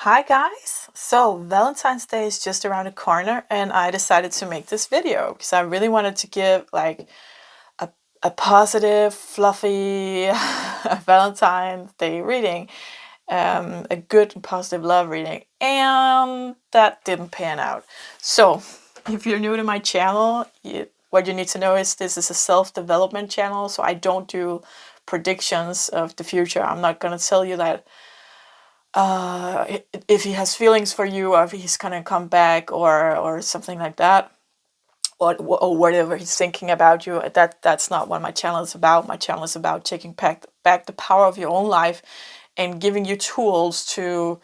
Hi guys! So Valentine's Day is just around the corner and I decided to make this video because I really wanted to give like a positive, fluffy Valentine's Day reading, a good and positive love reading, and that didn't pan out. So if you're new to my channel, what you need to know is this is a self-development channel, so I don't do predictions of the future. I'm not going to tell you that if he has feelings for you or if he's gonna come back or something like that, or whatever he's thinking about you. That's not what my channel is about. My channel is about taking back the power of your own life and giving you tools to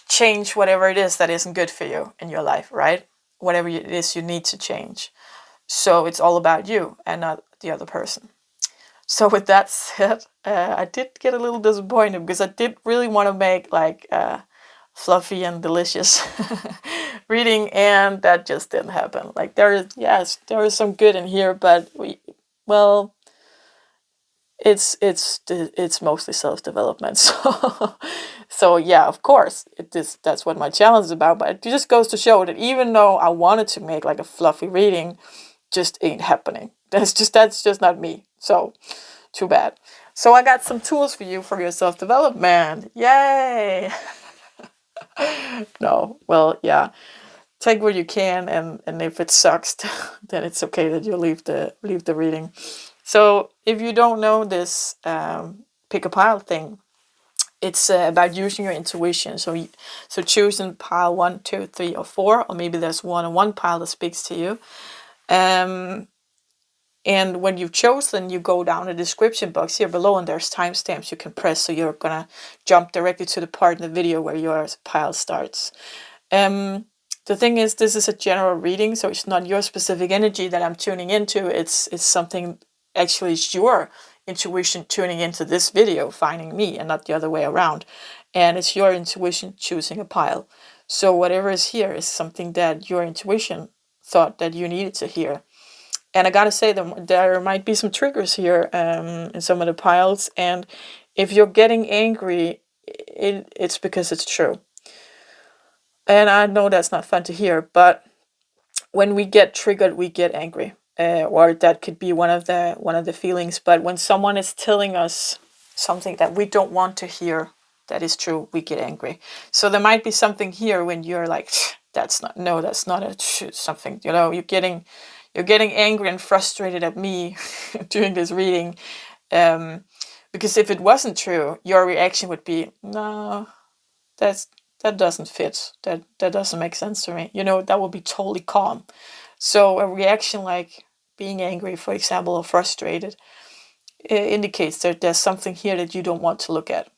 change whatever it is that isn't good for you in your life, right? Whatever it is you need to change. So it's all about you and not the other person. So with that said, I did get a little disappointed because I did really want to make like fluffy and delicious reading, and that just didn't happen. Like there is some good in here, but it's mostly self-development. So yeah, of course that's what my channel is about. But it just goes to show that even though I wanted to make like a fluffy reading, just ain't happening. That's just not me. So too bad. So I got some tools for you for your self-development. Yay! No, well, yeah. Take what you can, and if it sucks, then it's okay that you leave the reading. So if you don't know this pick a pile thing, it's about using your intuition. So choosing pile 1, 2, 3, or 4, or maybe there's one on one pile that speaks to you. And when you've chosen, you go down the description box here below and there's timestamps you can press, so you're gonna jump directly to the part in the video where your pile starts. The thing is, this is a general reading, so it's not your specific energy that I'm tuning into. It's something, actually it's your intuition tuning into this video, finding me, and not the other way around. And it's your intuition choosing a pile. So whatever is here is something that your intuition thought that you needed to hear. And I gotta say, there might be some triggers here in some of the piles. And if you're getting angry, it's because it's true. And I know that's not fun to hear, but when we get triggered, we get angry. Or that could be one of the feelings. But when someone is telling us something that we don't want to hear, that is true, we get angry. So there might be something here when you're like, that's not something, you're getting angry and frustrated at me doing this reading. Because if it wasn't true, your reaction would be, no, that doesn't fit. That doesn't make sense to me. That would be totally calm. So a reaction like being angry, for example, or frustrated, indicates that there's something here that you don't want to look at.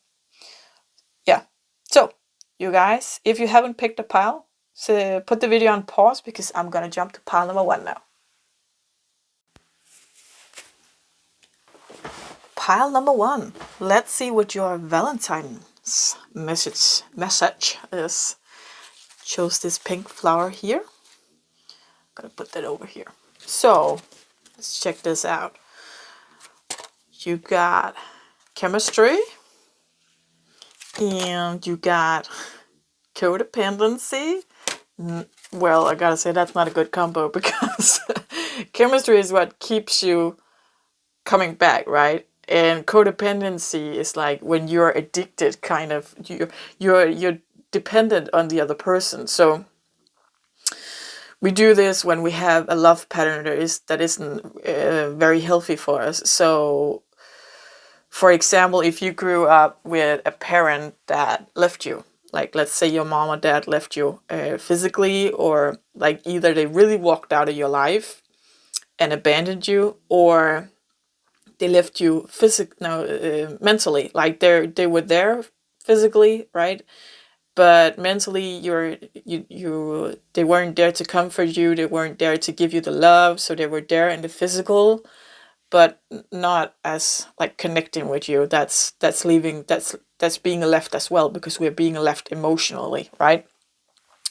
Yeah. So, you guys, if you haven't picked a pile, so put the video on pause because I'm gonna jump to pile number 1 now. Pile number 1. Let's see what your Valentine's message is. Chose this pink flower here. I'm gonna put that over here. So let's check this out. You got chemistry, and you got codependency. Well, I gotta say that's not a good combo because chemistry is what keeps you coming back, right? And codependency is like when you're addicted, kind of. You're dependent on the other person. So we do this when we have a love pattern that isn't very healthy for us. So, for example, if you grew up with a parent that left you, like let's say your mom or dad left you physically, or like either they really walked out of your life and abandoned you, or they left you mentally, like they were there physically, right? But mentally they weren't there to comfort you, they weren't there to give you the love, so they were there in the physical, but not as like connecting with you. That's being left as well, because we're being left emotionally, right?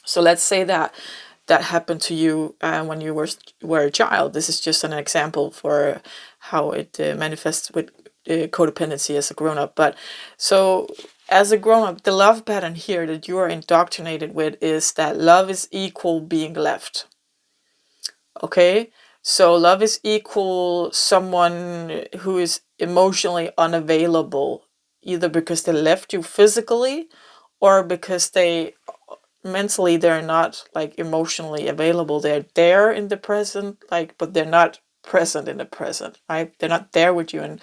So let's say that happened to you when you were a child. This is just an example for how it manifests with codependency as a grown-up. But so as a grown-up, the love pattern here that you are indoctrinated with is that love is equal being left. Okay? So love is equal someone who is emotionally unavailable, either because they left you physically or because they mentally they're not like emotionally available. They're there in the present, like, but they're not present in the present, right? They're not there with you and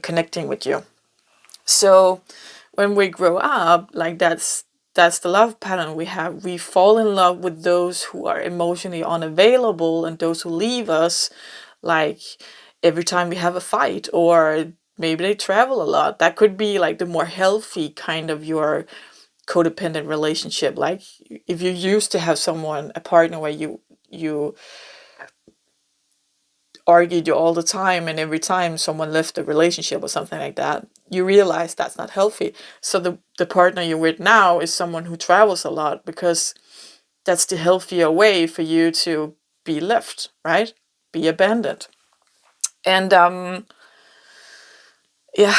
connecting with you. So when we grow up, like that's the love pattern we have. We fall in love with those who are emotionally unavailable and those who leave us, like every time we have a fight, or maybe they travel a lot. That could be like the more healthy kind of your codependent relationship. Like if you used to have someone, a partner where you argued you all the time, and every time someone left the relationship or something like that, you realize that's not healthy. So the partner you're with now is someone who travels a lot, because that's the healthier way for you to be left, right? Be abandoned. And yeah,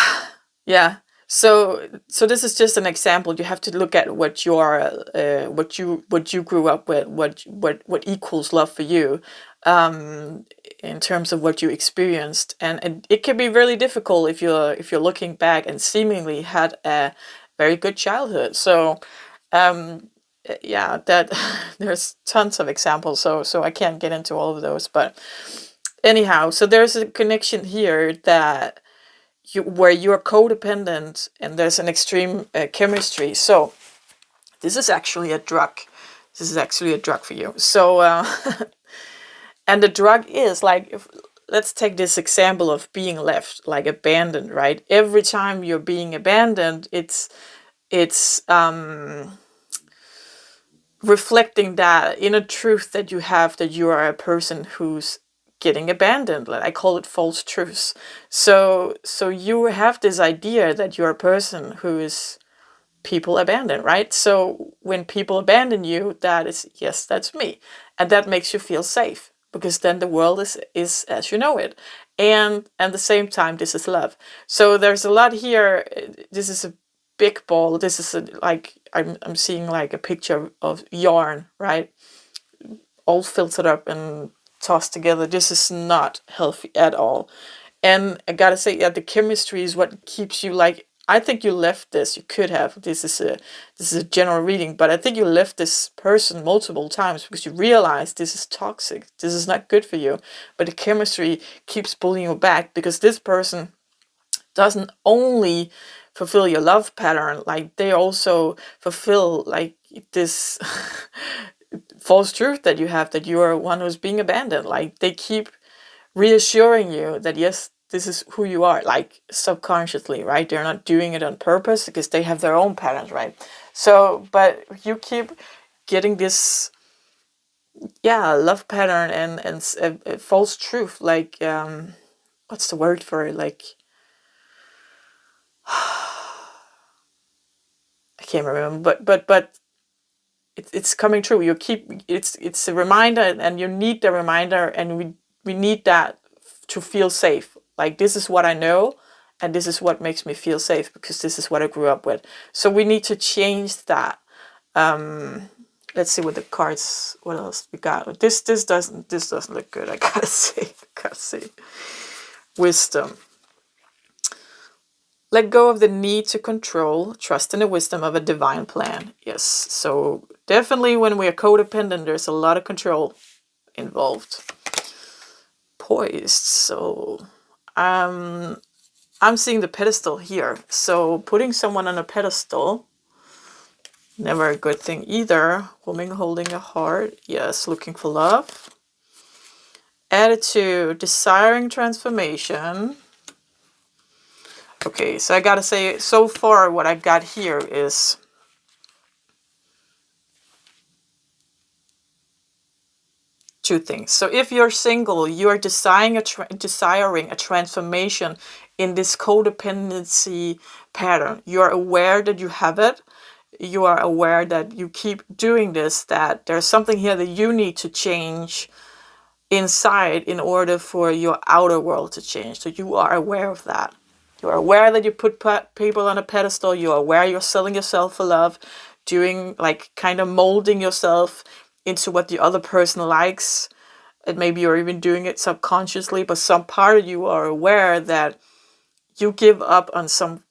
yeah. So this is just an example. You have to look at what what you grew up with, what equals love for you, in terms of what you experienced, and it can be really difficult if you're looking back and seemingly had a very good childhood. So yeah, that there's tons of examples. So I can't get into all of those, but anyhow, so there's a connection here that where you're codependent and there's an extreme chemistry. So this is actually a drug. This is actually a drug for you. So and the drug is like, let's take this example of being left, like abandoned, right? Every time you're being abandoned, it's reflecting that inner truth that you have, that you are a person who's getting abandoned. Like I call it false truths. So you have this idea that you're a person who is people abandoned, right? So when people abandon you, that is, yes, that's me. And that makes you feel safe, because then the world is as you know it. And at the same time, this is love. So there's a lot here. This is a big ball. This is like, I'm seeing like a picture of yarn, right? All filtered up and tossed together. This is not healthy at all. And I gotta say, yeah, the chemistry is what keeps you like. I think you left this. You could have. This is a general reading, but I think you left this person multiple times because you realize this is toxic. This is not good for you. But the chemistry keeps pulling you back, because this person doesn't only fulfill your love pattern, like they also fulfill like this false truth that you have, that you are one who's being abandoned. Like they keep reassuring you that yes, this is who you are, like subconsciously, right? They're not doing it on purpose because they have their own patterns, right? So, but you keep getting this, yeah, love pattern and a false truth, like what's the word for it? Like I can't remember, but it's coming true. You keep it's a reminder, and you need the reminder, and we need that to feel safe. Like this is what I know, and this is what makes me feel safe, because this is what I grew up with. So we need to change that. Let's see what the cards. What else we got? This doesn't look good. I gotta say. Wisdom. Let go of the need to control, trust in the wisdom of a divine plan. Yes, so definitely when we are codependent, there's a lot of control involved. Poised, so I'm seeing the pedestal here. So putting someone on a pedestal, never a good thing either. Woman holding a heart, yes, looking for love. Attitude, desiring transformation. Okay, so I gotta say, so far what I got here is two things. So if you're single, you are desiring a transformation in this codependency pattern. You are aware that you have it. You are aware that you keep doing this, that there's something here that you need to change inside in order for your outer world to change. So you are aware of that. You're aware that you put people on a pedestal. You're aware you're selling yourself for love, doing like kind of molding yourself into what the other person likes. And maybe you're even doing it subconsciously, but some part of you are aware that you give up on some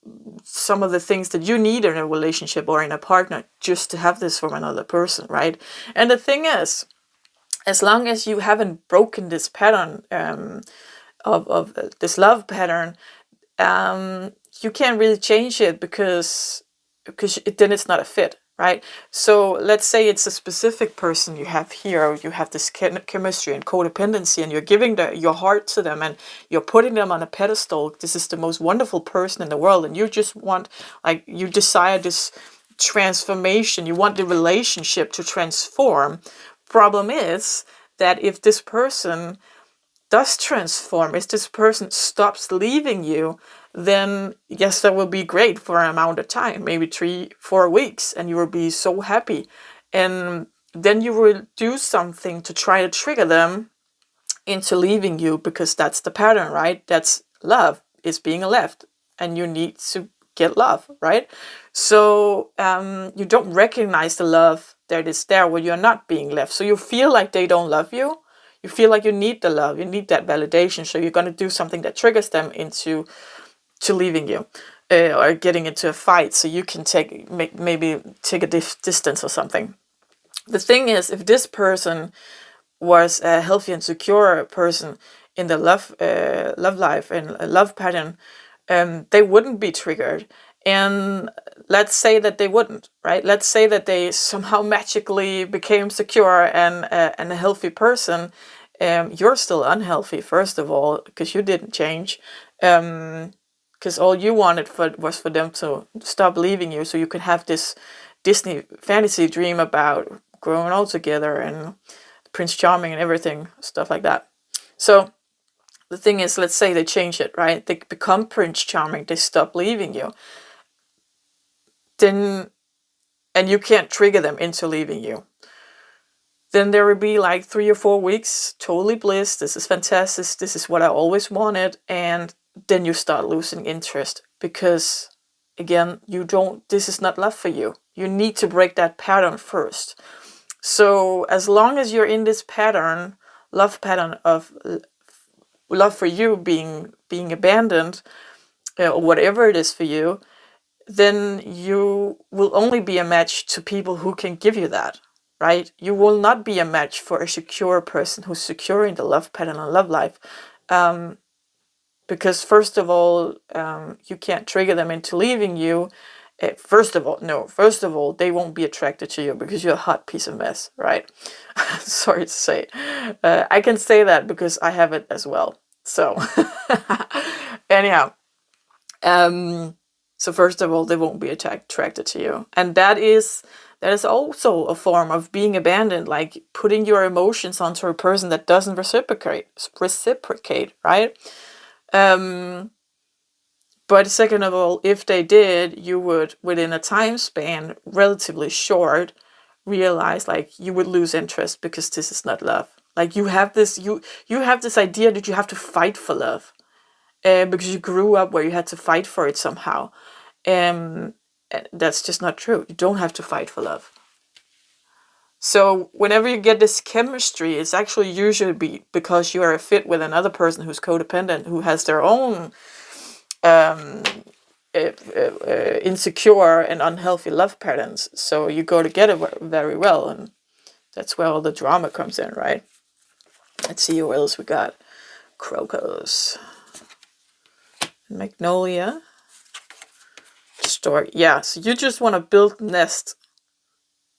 of the things that you need in a relationship or in a partner just to have this from another person, right? And the thing is, as long as you haven't broken this pattern of this love pattern, you can't really change it because then it's not a fit, right? So let's say it's a specific person you have here, or you have this chemistry and codependency, and you're giving your heart to them, and you're putting them on a pedestal. This is the most wonderful person in the world, and you just want, like, you desire this transformation. You want the relationship to transform. Problem is that if this person does transform, if this person stops leaving you, then yes, that will be great for an amount of time, maybe 3-4 weeks, and you will be so happy. And then you will do something to try to trigger them into leaving you, because that's the pattern, right? That's love, is being left, and you need to get love, right? So you don't recognize the love that is there when you're not being left. So you feel like they don't love you. You feel like you need the love, you need that validation. So you're going to do something that triggers them into leaving you, or getting into a fight, so you can maybe take a distance or something. The thing is, if this person was a healthy and secure person in the love life and a love pattern, they wouldn't be triggered. And let's say that they wouldn't, right? Let's say that they somehow magically became secure and a healthy person. You're still unhealthy, first of all, because you didn't change. Because all you wanted was for them to stop leaving you, so you could have this Disney fantasy dream about growing old together and Prince Charming and everything, stuff like that. So the thing is, let's say they change it, right? They become Prince Charming, they stop leaving you. Then, and you can't trigger them into leaving you. Then there will be like 3 or 4 weeks, totally bliss. This is fantastic. This is what I always wanted. And then you start losing interest because, again, this is not love for you. You need to break that pattern first. So as long as you're in this pattern, love pattern of love for you being abandoned, or whatever it is for you, then you will only be a match to people who can give you that, right? You will not be a match for a secure person who's secure in the love pattern and love life. Because first of all, you can't trigger them into leaving you. First of all, they won't be attracted to you because you're a hot piece of mess, right? Sorry to say. I can say that because I have it as well. So, anyhow, so first of all, they won't be attracted to you, and that is also a form of being abandoned, like putting your emotions onto a person that doesn't reciprocate, right? But second of all, if they did, you would, within a time span relatively short, realize like you would lose interest because this is not love. Like you have this idea that you have to fight for love, because you grew up where you had to fight for it somehow. That's just not true. You don't have to fight for love. So whenever you get this chemistry, it's actually usually because you are a fit with another person who's codependent, who has their own insecure and unhealthy love patterns. So you go together very well, and that's where all the drama comes in, right? Let's see what else we got. Crocus. Magnolia. Story. Yeah, so you just want to build a nest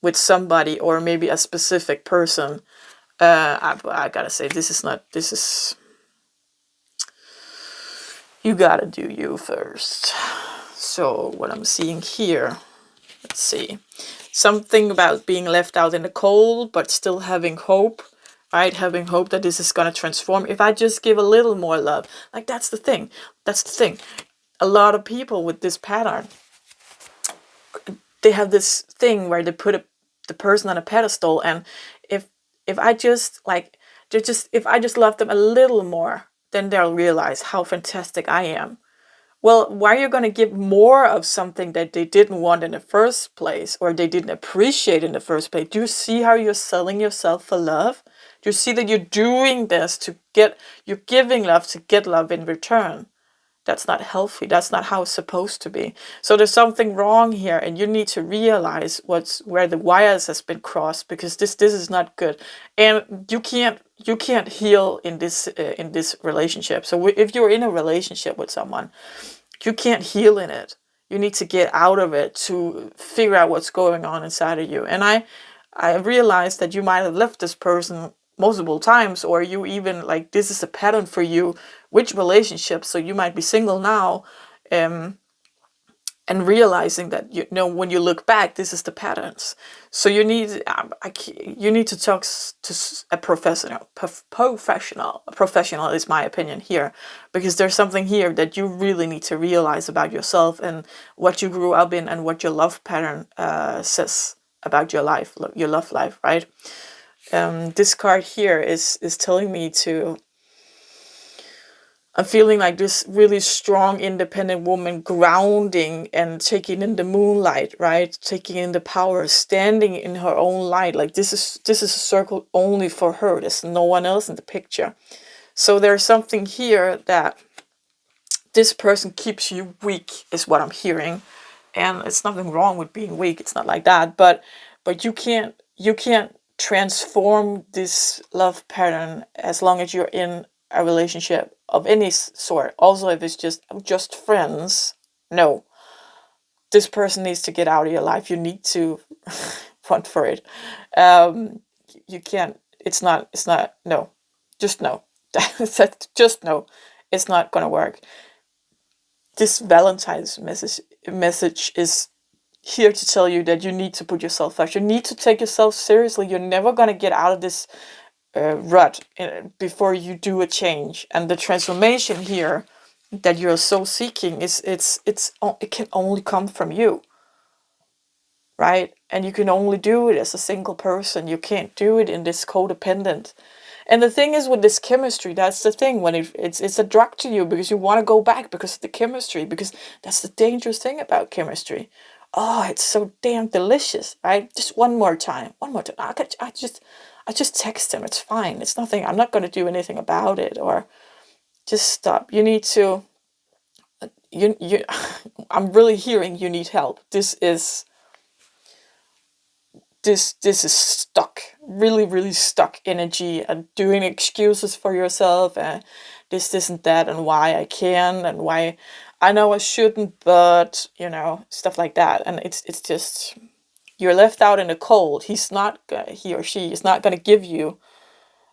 with somebody, or maybe a specific person. I gotta say, you gotta do you first. So what I'm seeing here, let's see. Something about being left out in the cold, but still having hope, right? Having hope that this is gonna transform. If I just give a little more love, like that's the thing. A lot of people with this pattern, they have this thing where they put the person on a pedestal, and if I just if I just love them a little more, then they'll realize how fantastic I am. well, why are you going to give more of something that they didn't want in the first place, or they didn't appreciate in the first place? Do you see how you're selling yourself for love? Do you see that you're doing this you're giving love to get love in return? That's not healthy. That's not how it's supposed to be. So there's something wrong here, and you need to realize where the wires has been crossed, because this is not good, and you can't heal in this relationship. So if you're in a relationship with someone, you can't heal in it. You need to get out of it to figure out what's going on inside of you. And I realized that you might have left this person multiple times, or you even, like, this is a pattern for you, which relationship. So you might be single now, and realizing that, you know, when you look back, this is the patterns. So you need to talk to a professional. A professional is my opinion here, because there's something here that you really need to realize about yourself and what you grew up in and what your love pattern says about your life, your love life, right? This card here is telling me to. I'm feeling like this really strong, independent woman, grounding and taking in the moonlight, right? Taking in the power, standing in her own light. Like this is a circle only for her. There's no one else in the picture. So there's something here that this person keeps you weak, is what I'm hearing. And it's nothing wrong with being weak. It's not like that. But you can't transform this love pattern as long as you're in a relationship of any sort. Also, if it's just friends, no. This person needs to get out of your life. You need to run for it. You can't. It's not. No. Just no. Just no. It's not gonna work. This Valentine's message is here to tell you that you need to put yourself first. You need to take yourself seriously. You're never gonna get out of this rut before you do a change. And the transformation here that you're so seeking it can only come from you, right? And you can only do it as a single person. You can't do it in this codependent. And the thing is, with this chemistry, that's the thing, when it's a drug to you, because you want to go back because of the chemistry, because that's the dangerous thing about chemistry. Oh, it's so damn delicious, right? Just one more time. I just text him. It's fine. It's nothing. I'm not going to do anything about it, or just stop. You need to. You. I'm really hearing you need help. This is stuck, really, really stuck energy, and doing excuses for yourself, and this and that, and why I can, and why I know I shouldn't, but stuff like that. And it's just, you're left out in the cold. He or she is not gonna give you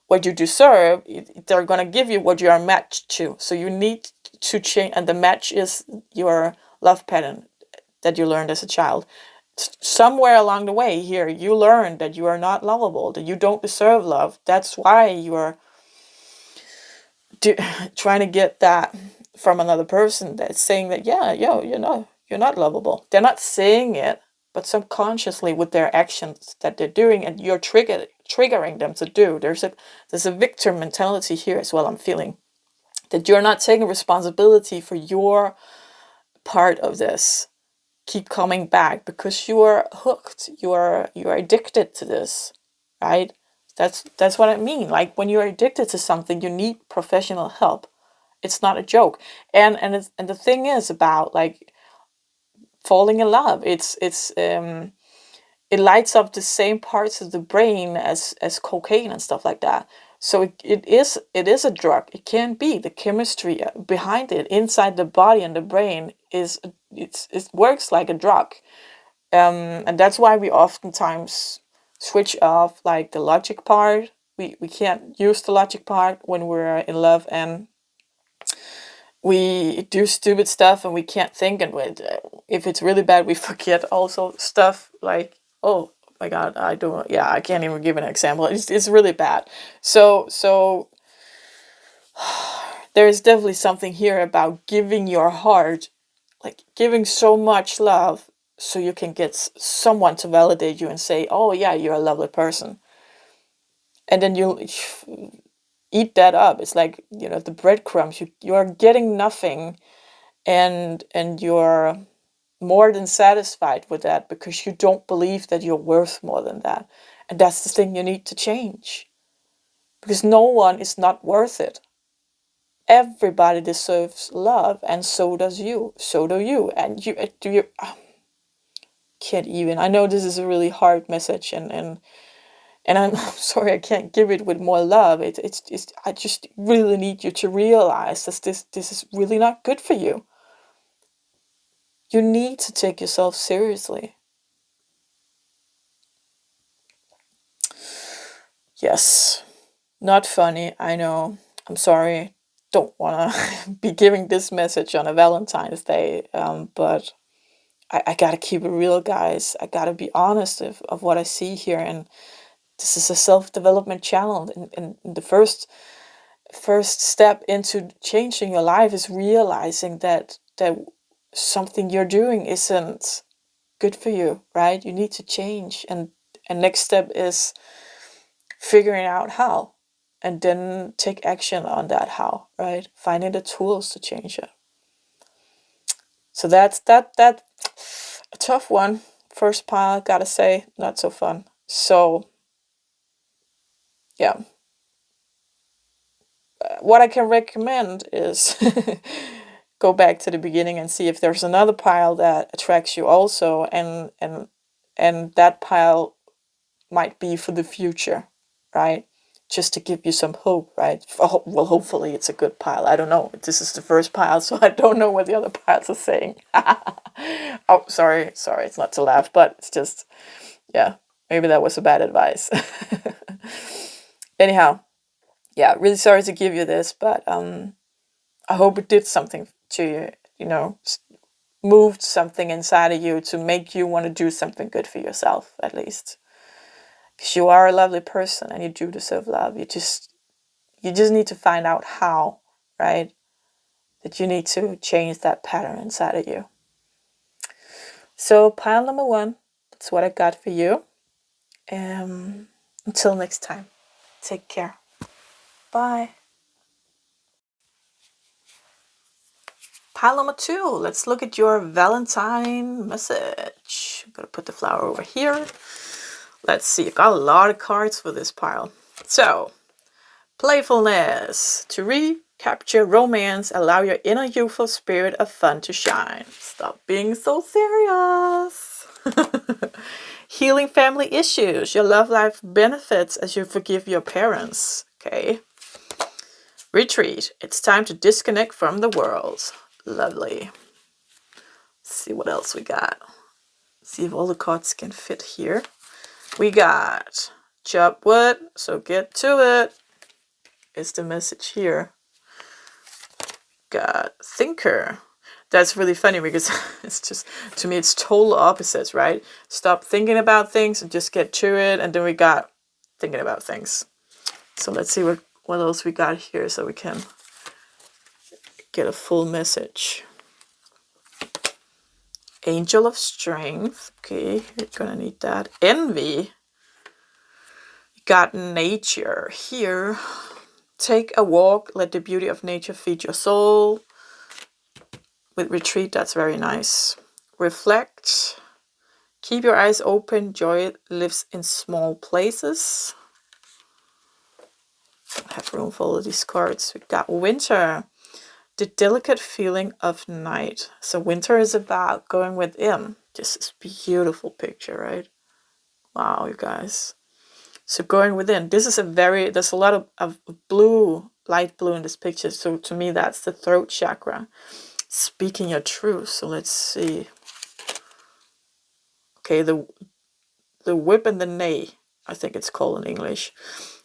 what you deserve. They're gonna give you what you are matched to. So you need to change, and the match is your love pattern that you learned as a child. Somewhere along the way here, you learn that you are not lovable, that you don't deserve love. That's why you are trying to get that from another person that's saying that, yeah, you're not lovable. They're not saying it, but subconsciously with their actions that they're doing, and you're triggering them to do. There's a victim mentality here as well. I'm feeling that you're not taking responsibility for your part of this. Keep coming back because you are hooked. You are addicted to this, right? That's what I mean. Like, when you're addicted to something, you need professional help. It's not a joke. And the thing is about, like, falling in love. It lights up the same parts of the brain as cocaine and stuff like that. So it is a drug. It can be the chemistry behind it inside the body and the brain it works like a drug. And that's why we oftentimes switch off, like, the logic part. We can't use the logic part when we're in love, and we do stupid stuff, and we can't think. And if it's really bad, we forget also stuff like, oh my god, I can't even give an example. It's really bad. So there's definitely something here about giving your heart, like giving so much love, so you can get someone to validate you and say, oh yeah, you're a lovely person. And then you'll eat that up. It's like, the breadcrumbs. You are getting nothing and you're more than satisfied with that because you don't believe that you're worth more than that. And that's the thing you need to change. Because no one is not worth it. Everybody deserves love, and so does you. So do you. And you do you can't even. I know this is a really hard message, and I'm sorry I can't give it with more love. It's I just really need you to realize that this is really not good for you. You need to take yourself seriously. Yes, not funny, I know. I'm sorry. Don't want to be giving this message on a Valentine's Day, but I gotta keep it real, guys. I gotta be honest of what I see here, and this is a self-development channel, and the first step into changing your life is realizing that something you're doing isn't good for you, right? You need to change, and next step is figuring out how, and then take action on that how, right? Finding the tools to change it. So that's that a tough one. First pile, gotta say, not so fun. So yeah, what I can recommend is go back to the beginning and see if there's another pile that attracts you also, and that pile might be for the future, right? Just to give you some hope, right? Well, hopefully it's a good pile. I don't know. This is the first pile, so I don't know what the other piles are saying. Oh, sorry, it's not to laugh, but it's just, yeah, maybe that was a bad advice. Anyhow, yeah, really sorry to give you this, but I hope it did something to you, moved something inside of you to make you want to do something good for yourself, at least. Because you are a lovely person and you do deserve love. You just need to find out how, right? That you need to change that pattern inside of you. So pile number 1, that's what I got for you. Until next time, take care. Bye. Pile number 2, let's look at your Valentine message. I'm going to put the flower over here. Let's see, I've got a lot of cards for this pile. So, playfulness. To recapture romance, allow your inner youthful spirit of fun to shine. Stop being so serious. Healing family issues. Your love life benefits as you forgive your parents. Okay. Retreat. It's time to disconnect from the world. Lovely. Let's see what else we got. See if all the cards can fit here. We got chop wood, so get to it. Is the message here. Got thinker. That's really funny because it's just, to me, it's total opposites, right? Stop thinking about things and just get to it. And then we got thinking about things. So let's see what else we got here so we can get a full message. Angel of Strength. Okay, you're gonna need that. Envy. You got nature here. Take a walk. Let the beauty of nature feed your soul. With retreat, that's very nice. Reflect. Keep your eyes open. Joy lives in small places. I have room for all of these cards. We got winter. The delicate feeling of night. So winter is about going within. Just this beautiful picture, right? Wow, you guys. So going within. This is there's a lot of blue, light blue in this picture. So to me, that's the throat chakra. Speaking your truth. So let's see. Okay, the whip and the neigh, I think it's called in English.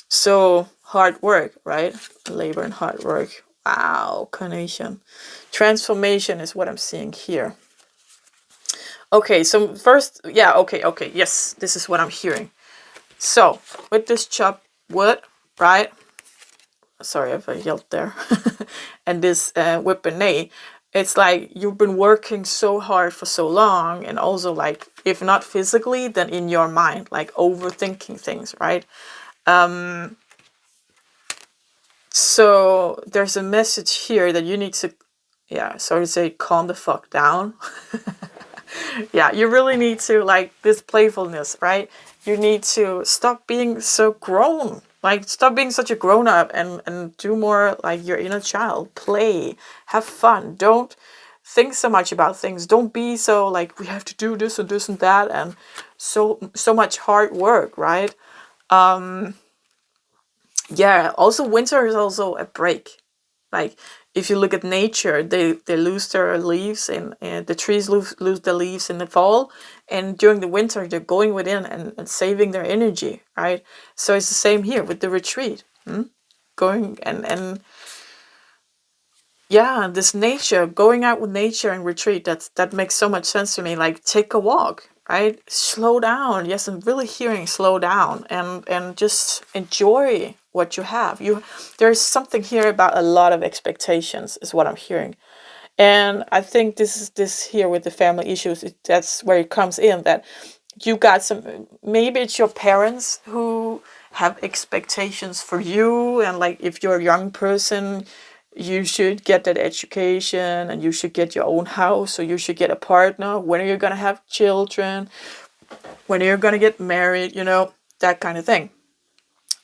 So hard work, right? Labor and hard work. Wow, carnation. Transformation is what I'm seeing here. Okay, so first, yeah, okay, yes, this is what I'm hearing. So, with this chop wood, right? Sorry if I yelled there. And this whip and neigh, it's like you've been working so hard for so long, and also like, if not physically, then in your mind, like overthinking things, right? So there's a message here that you need to yeah, so to say, calm the fuck down. Yeah, you really need to, like, this playfulness, right? You need to stop being so grown. Like, stop being such a grown up and do more like your inner child. Play, have fun. Don't think so much about things. Don't be so like, we have to do this and that, and so much hard work, right? Yeah, also winter is also a break. Like, if you look at nature, they lose their leaves, and the trees lose their leaves in the fall, and during the winter they're going within and saving their energy, right? So it's the same here with the retreat. Going and yeah, this nature, going out with nature and retreat, that makes so much sense to me. Like, take a walk, right? Slow down. Yes, I'm really hearing slow down and just enjoy what you have. There's something here about a lot of expectations, is what I'm hearing. And I think this here with the family issues, that's where it comes in, that you got some, maybe it's your parents who have expectations for you, and like, if you're a young person, you should get that education, and you should get your own house, or you should get a partner. When are you going to have children? When are you going to get married? That kind of thing.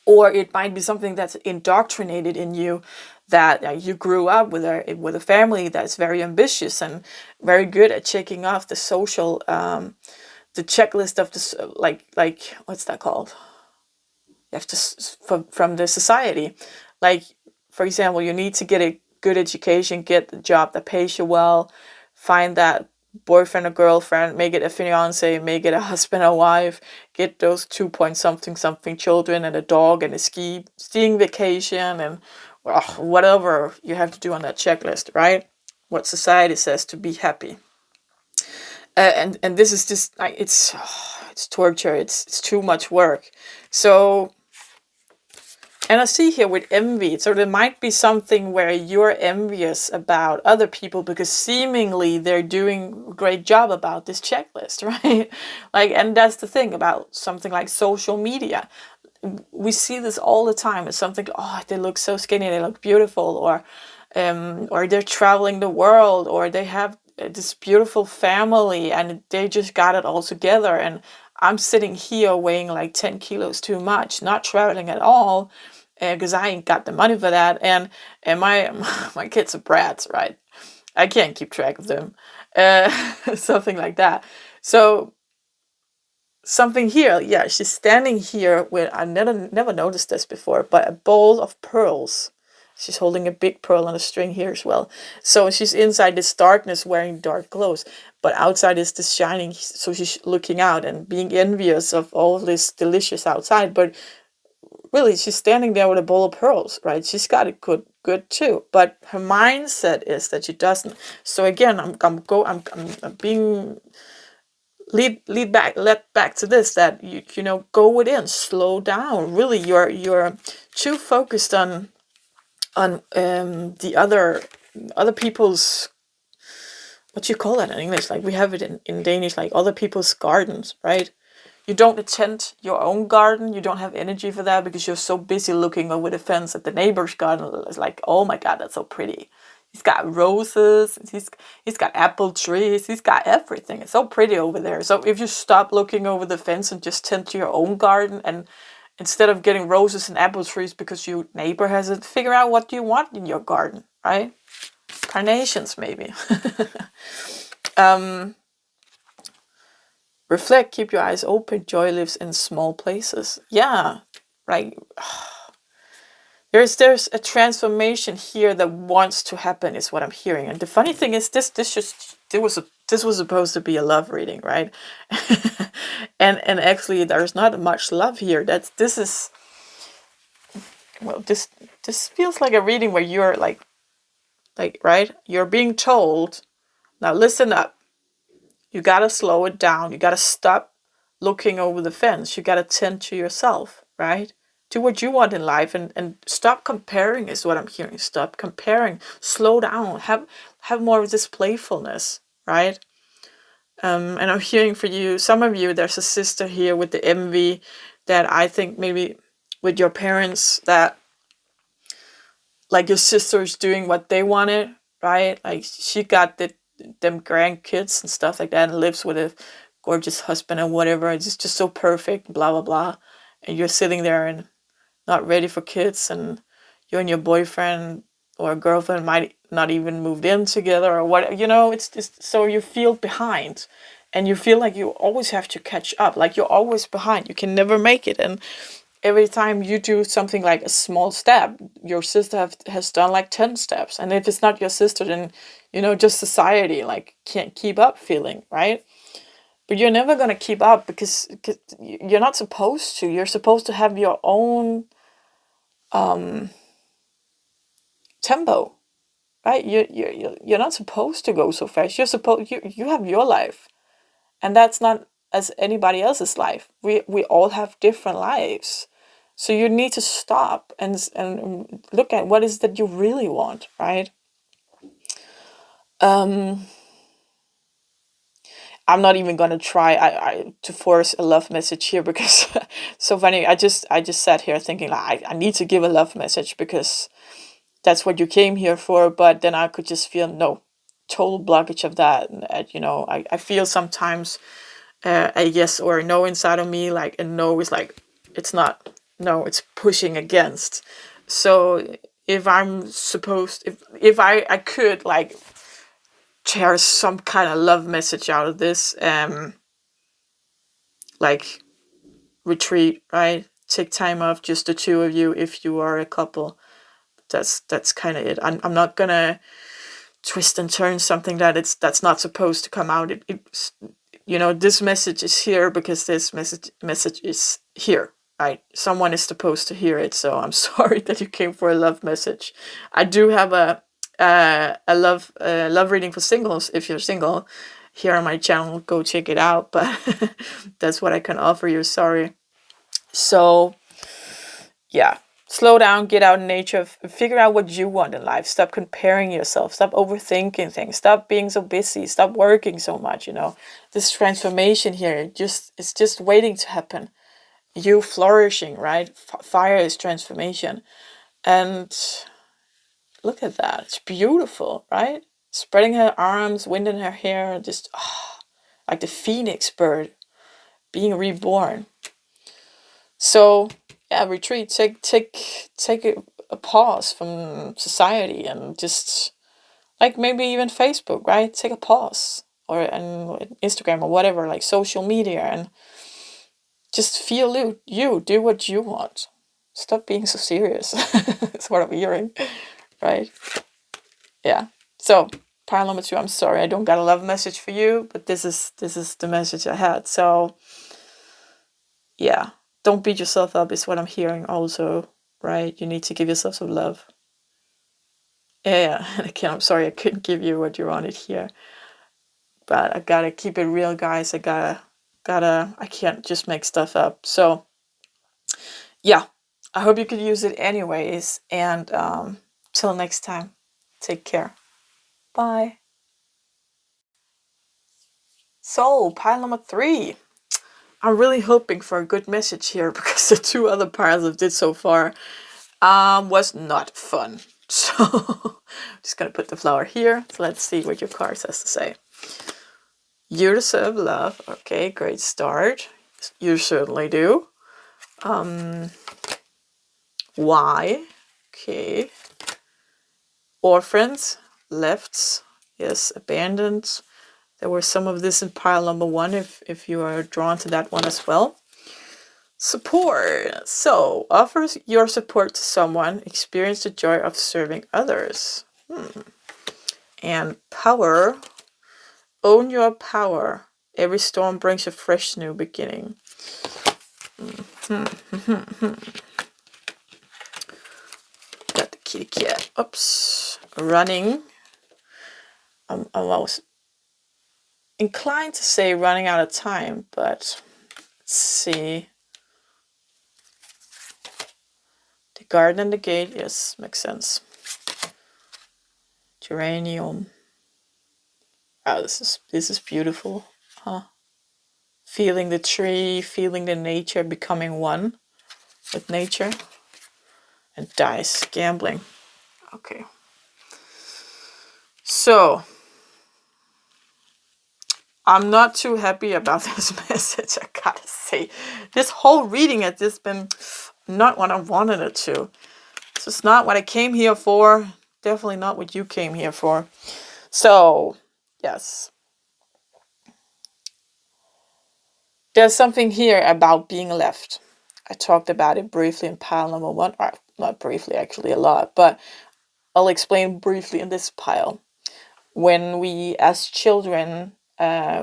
Or it might be something that's indoctrinated in you, that you grew up with a family that's very ambitious and very good at checking off the social, the checklist of this, like what's that called? You have to from the society, like, for example, you need to get a good education, get the job that pays you well, find that boyfriend or girlfriend, make it a fiance, make it a husband or wife, get those 2 point something children and a dog and a skiing vacation, and whatever you have to do on that checklist, right? What society says to be happy. And this is just like, it's torture. It's too much work. So, and I see here with envy, so there might be something where you're envious about other people because seemingly they're doing a great job about this checklist, right? Like, and that's the thing about something like social media. We see this all the time. It's something, oh, they look so skinny, they look beautiful, or they're traveling the world, or they have this beautiful family and they just got it all together. And I'm sitting here weighing like 10 kilos too much, not traveling at all, because I ain't got the money for that. And my my kids are brats, right? I can't keep track of them. Something like that. So something here, yeah, she's standing here with, I never noticed this before, but a bowl of pearls. She's holding a big pearl on a string here as well. So she's inside this darkness wearing dark clothes, but outside is this shining. So she's looking out and being envious of all this delicious outside. But really, she's standing there with a bowl of pearls, right? She's got it good too. But her mindset is that she doesn't. So again, I'm being led back to this, that you go within, slow down. Really, you're too focused on the other people's, what you call that in English, like we have it in Danish, like other people's gardens, right? You don't attend your own garden. You don't have energy for that because you're so busy looking over the fence at the neighbor's garden. It's like, oh my God, that's so pretty. He's got roses. He's got apple trees. He's got everything. It's so pretty over there. So if you stop looking over the fence and just tend to your own garden, and instead of getting roses and apple trees because your neighbor has it, figure out what you want in your garden, right? Carnations, maybe. Reflect, keep your eyes open. Joy lives in small places. Yeah, right. There's a transformation here that wants to happen, is what I'm hearing. And the funny thing is, this was supposed to be a love reading, right? and actually, there's not much love here. This is, well, this feels like a reading where you're like right, you're being told, now listen up. You gotta slow it down. You gotta stop looking over the fence. You gotta tend to yourself, right? Do what you want in life, and stop comparing, is what I'm hearing. Stop comparing. Slow down. Have more of this playfulness, right? And I'm hearing for you, some of you, there's a sister here with the envy, that I think maybe with your parents, that like your sister's doing what they wanted, right? Like she got them grandkids and stuff like that and lives with a gorgeous husband and whatever. It's just so perfect, blah, blah, blah. And you're sitting there and not ready for kids, and you and your boyfriend or girlfriend might not even moved in together or what, it's just, so you feel behind and you feel like you always have to catch up, like you're always behind, you can never make it. And every time you do something like a small step, your sister has done like 10 steps. And if it's not your sister, then, just society like can't keep up feeling, right? But you're never going to keep up because you're not supposed to. You're supposed to have your own tempo, right? You're not supposed to go so fast. You have your life, and that's not as anybody else's life. We all have different lives, so you need to stop and look at what is that you really want, right? I'm not even gonna try to force a love message here because so funny. I just sat here thinking like I need to give a love message because that's what you came here for. But then I could just feel no total blockage of that. And I feel sometimes a yes or a no inside of me. Like a no is like it's not no, it's pushing against. So if I'm supposed if I could like share some kind of love message out of this, like retreat, right? Take time off, just the two of you if you are a couple. That's kind of it. I'm not gonna twist and turn something that's not supposed to come out. It's this message is here because this message is here, right? Someone is supposed to hear it. So I'm sorry that you came for a love message. I do have a love reading for singles. If you're single, here on my channel, go check it out. But that's what I can offer you. Sorry. So yeah, slow down, get out in nature, figure out what you want in life. Stop comparing yourself. Stop overthinking things. Stop being so busy. Stop working so much. This transformation here, it's just waiting to happen. You flourishing, right? Fire is transformation, and look at that. It's beautiful, right? Spreading her arms, wind in her hair, just like the phoenix bird being reborn. So yeah, retreat. Take a pause from society and just like maybe even Facebook, right? Take a pause or and Instagram or whatever, like social media, and just feel you do what you want. Stop being so serious. That's what I'm hearing, right? Yeah. So pile number 2. I'm sorry, I don't got a love message for you, but this is the message I had. So yeah, don't beat yourself up is what I'm hearing also, right? You need to give yourself some love. Yeah, again, I'm sorry I couldn't give you what you wanted here. But I gotta keep it real, guys. I can't just make stuff up. So yeah, I hope you could use it anyways. And till next time, take care. Bye. So, pile number 3. I'm really hoping for a good message here because the 2 other piles I've did so far was not fun. So, I'm just gonna put the flower here. So let's see what your card has to say. You deserve love. Okay, great start. You certainly do. Why? Okay. Orphans, lefts, yes, abandoned. There were some of this in pile number 1 if you are drawn to that one as well. Support. So, offer your support to someone. Experience the joy of serving others. And power. Own your power. Every storm brings a fresh new beginning. Got the kitty cat. Oops. Running. I was inclined to say running out of time, but let's see. The garden and the gate, yes, makes sense. Geranium. Wow, this is beautiful, huh? Feeling the tree, feeling the nature, becoming one with nature. And dice, gambling. Okay. So, I'm not too happy about this message, I gotta say. This whole reading has just been not what I wanted it to. This is not what I came here for. Definitely not what you came here for. So, yes. There's something here about being left. I talked about it briefly in pile number 1. Or not briefly, actually a lot. But I'll explain briefly in this pile. When we, as children,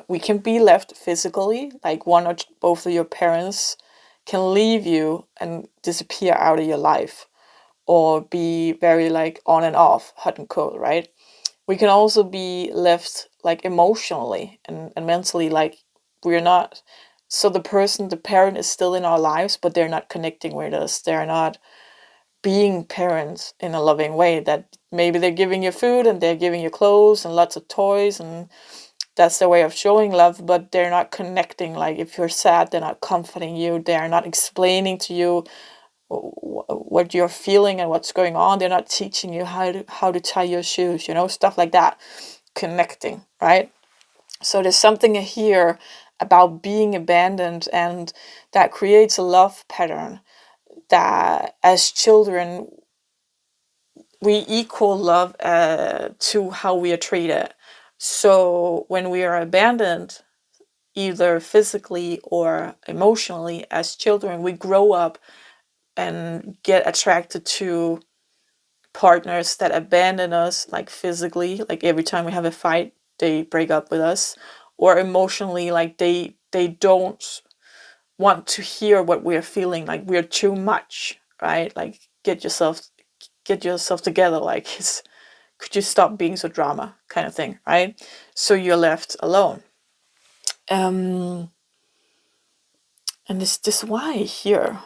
we can be left physically, like one or both of your parents can leave you and disappear out of your life, or be very like on and off, hot and cold, right? We can also be left like emotionally and mentally, like we're not. So the parent is still in our lives, but they're not connecting with us. They're not being parents in a loving way. That maybe they're giving you food and they're giving you clothes and lots of toys, and that's their way of showing love, but they're not connecting. Like if you're sad, they're not comforting you. They're not explaining to you what you're feeling and what's going on. They're not teaching you how to tie your shoes, stuff like that. Connecting, right? So there's something here about being abandoned, and that creates a love pattern that as children we equal love to how we are treated. So when we are abandoned, either physically or emotionally, as children, we grow up and get attracted to partners that abandon us, like physically, like every time we have a fight, they break up with us, or emotionally, like they don't want to hear what we're feeling, like we're too much, right? Like get yourself together, like could you stop being so drama, kind of thing, right? So you're left alone. And this why here.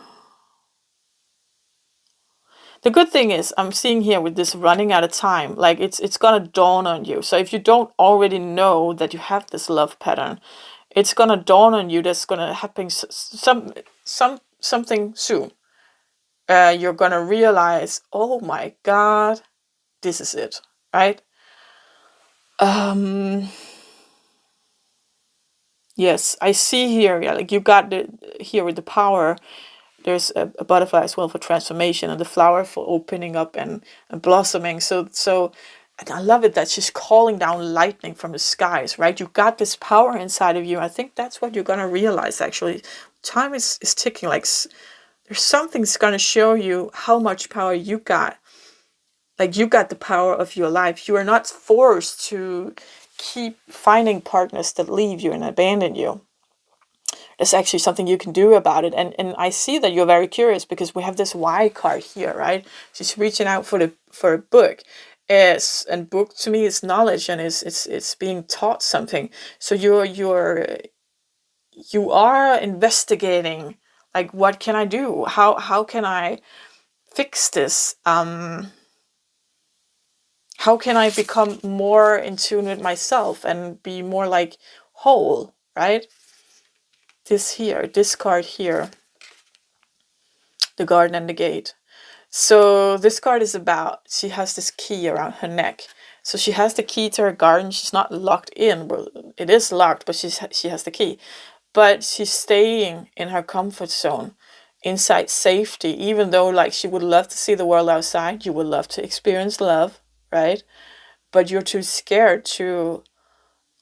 The good thing is I'm seeing here with this running out of time, like it's gonna dawn on you. So if you don't already know that you have this love pattern, it's gonna dawn on you. That's gonna happen something soon. You're gonna realize, oh my god, this is it, right? Yes, I see here. Yeah, like you got the here with the power. There's a butterfly as well for transformation, and the flower for opening up and blossoming. So and I love it that she's calling down lightning from the skies, right? You got this power inside of you. I think that's what you're gonna realize. Actually, time is ticking. Like there's something's gonna show you how much power you got. Like you got the power of your life. You are not forced to keep finding partners that leave you and abandon you. There's actually something you can do about it. And I see that you're very curious because we have this Y card here, right? She's reaching out for a book. And book to me is knowledge, and it's being taught something. So you are investigating, like, what can I do? How can I fix this? How can I become more in tune with myself and be more like whole, right? This card here, the garden and the gate. So this card is about, she has this key around her neck. So she has the key to her garden. She's not locked in. Well, it is locked, but she has the key. But she's staying in her comfort zone, inside safety, even though like she would love to see the world outside. You would love to experience love, right? But you're too scared to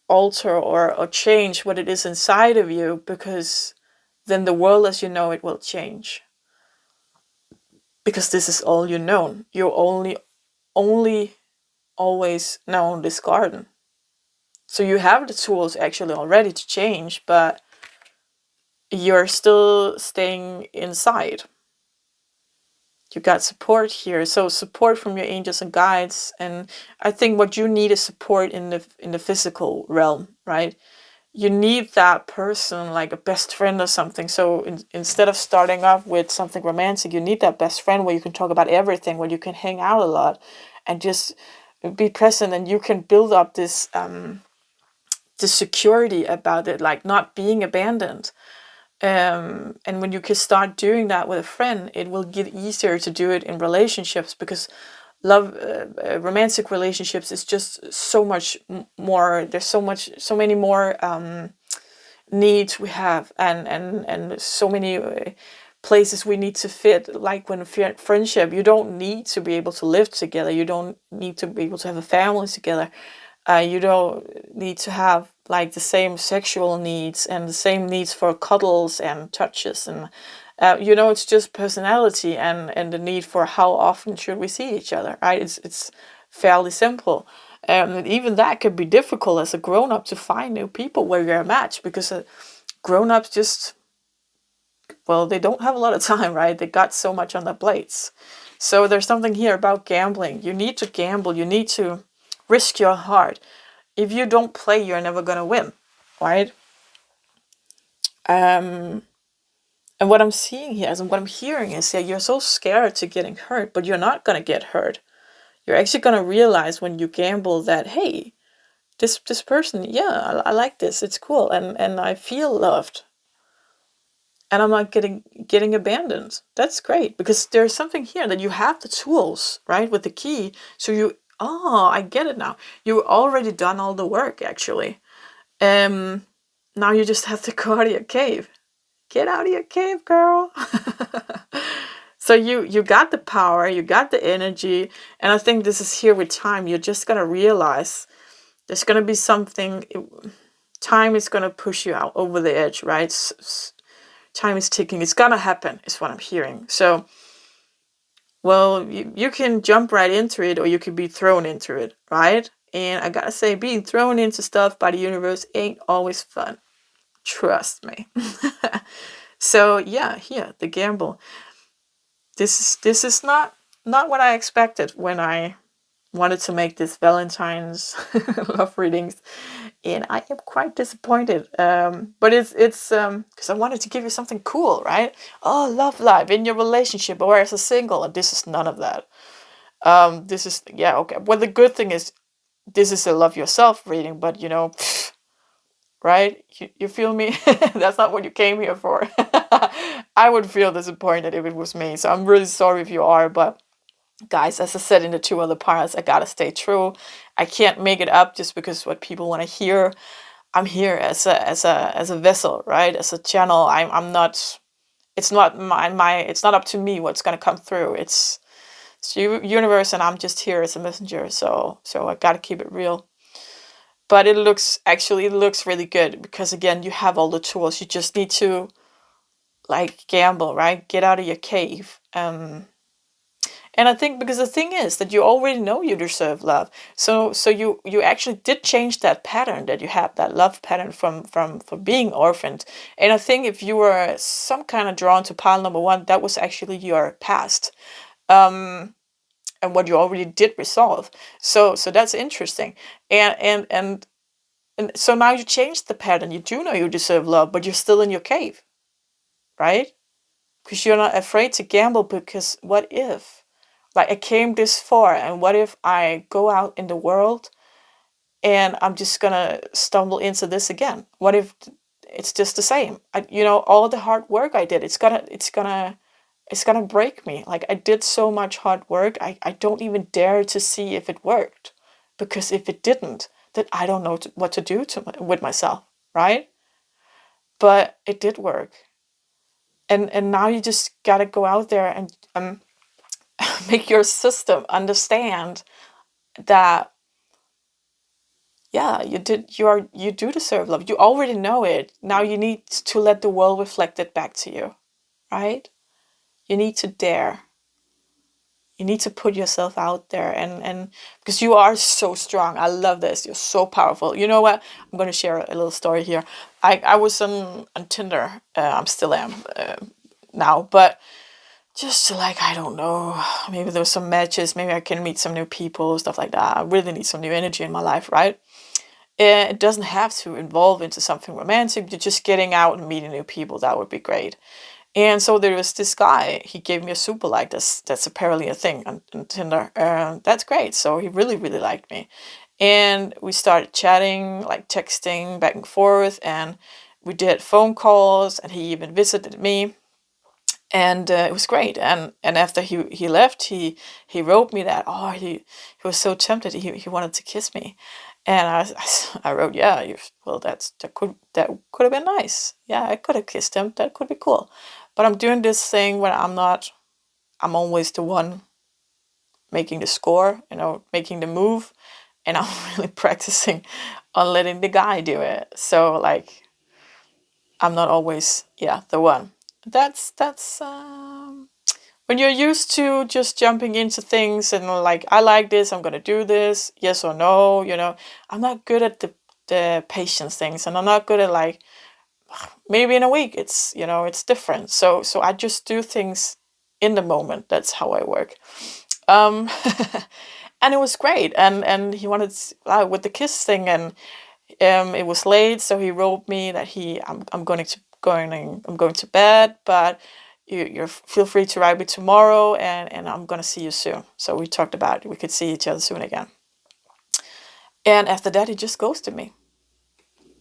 alter or change what it is inside of you, because then the world as you know it will change. Because this is all you know. You only always known this garden. So you have the tools actually already to change, but you're still staying inside. You got support here. So support from your angels and guides. And I think what you need is support in the physical realm, right? You need that person, like a best friend or something. So instead of starting off with something romantic, you need that best friend where you can talk about everything, where you can hang out a lot and just be present, and you can build up this security about it, like not being abandoned. And when you can start doing that with a friend, it will get easier to do it in relationships, because love, romantic relationships is just so much more. There's so many more needs we have, and so many places we need to fit. Like when friendship, you don't need to be able to live together. You don't need to be able to have a family together. You don't need to have like the same sexual needs and the same needs for cuddles and touches, and it's just personality and the need for how often should we see each other, right? It's fairly simple. And even that could be difficult as a grown up to find new people where you're a match, because grown ups just, well, they don't have a lot of time, right? They got so much on their plates. So there's something here about gambling. You need to gamble. You need to risk your heart. If you don't play, you're never gonna win, right? And what I'm seeing here and what I'm hearing is that you're so scared to getting hurt, but you're not gonna get hurt. You're actually gonna realize when you gamble that, hey, this person, yeah, I like this. It's cool, and I feel loved, and I'm not getting abandoned. That's great, because there's something here that you have the tools, right, with the key. So I get it now. You already done all the work, actually. Now you just have to go out of your cave. Get out of your cave, girl. So you got the power, you got the energy, and I think this is here with time. You're just gonna realize there's gonna be something. Time is gonna push you out over the edge, right? Time is ticking. It's gonna happen, is what I'm hearing. So, well, you can jump right into it, or you can be thrown into it, right? And I gotta say, being thrown into stuff by the universe ain't always fun. Trust me. So yeah, here, the gamble. This is not what I expected when I wanted to make this Valentine's love readings, and I am quite disappointed. But it's because I wanted to give you something cool, right? Oh, love life in your relationship or as a single, and this is none of that. This is, yeah, okay. Well, the good thing is this is a love yourself reading, but right? You feel me? That's not what you came here for. I would feel disappointed if it was me. So I'm really sorry if you are, but guys, as I said in the two other parts, I gotta stay true. I can't make it up just because what people want to hear. I'm here as a vessel, right? As a channel. I'm not. It's not my. It's not up to me what's gonna come through. It's universe, and I'm just here as a messenger. So I gotta keep it real. But it looks really good, because again, you have all the tools. You just need to like gamble, right? Get out of your cave. And I think, because the thing is that you already know you deserve love. So you actually did change that pattern that you have, that love pattern from being orphaned. And I think if you were some kind of drawn to pile number one, that was actually your past. And what you already did resolve. So that's interesting. And so now you changed the pattern. You do know you deserve love, but you're still in your cave, right? Because you're not afraid to gamble, because what if? Like, I came this far, and what if I go out in the world and I'm just gonna stumble into this again? What if it's just the same? All the hard work I did, it's gonna break me. Like, I did so much hard work, I don't even dare to see if it worked. Because if it didn't, then I don't know what to do with myself, right? But it did work. And now you just gotta go out there and make your system understand that, yeah, you do deserve love. You already know it. Now you need to let the world reflect it back to you, right? You need to dare. You need to put yourself out there, and because you are so strong. I love this. You're so powerful. You know what? I'm going to share a little story here. I was on Tinder. I'm still am now, but just to, like, I don't know, maybe there was some matches. Maybe I can meet some new people, stuff like that. I really need some new energy in my life, right? It doesn't have to evolve into something romantic. You're just getting out and meeting new people. That would be great. And so there was this guy. He gave me a super like. That's apparently a thing on Tinder. That's great. So he really, really liked me. And we started chatting, like texting back and forth. And we did phone calls. And he even visited me. And it was great. And after he left, he wrote me that, oh, he was so tempted, he wanted to kiss me. And I wrote, yeah, well, that could have been nice. Yeah, I could have kissed him. That could be cool. But I'm doing this thing where I'm always the one making the score, making the move, and I'm really practicing on letting the guy do it. So like, I'm not always, the one. That's when you're used to just jumping into things and like, I like this, I'm gonna do this, yes or no. I'm not good at the patience things, and I'm not good at like, maybe in a week it's different. So I just do things in the moment. That's how I work. Um, and it was great. And he wanted with the kiss thing, and it was late, so he wrote me that I'm going to bed, but you feel free to write me tomorrow, and I'm gonna see you soon. So we talked about we could see each other soon again. And after that, he just ghosted me.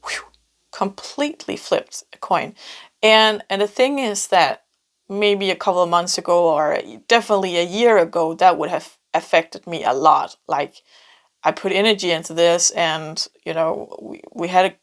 Whew, completely flipped a coin. And the thing is that maybe a couple of months ago, or definitely a year ago, that would have affected me a lot. Like, I put energy into this, and we had a.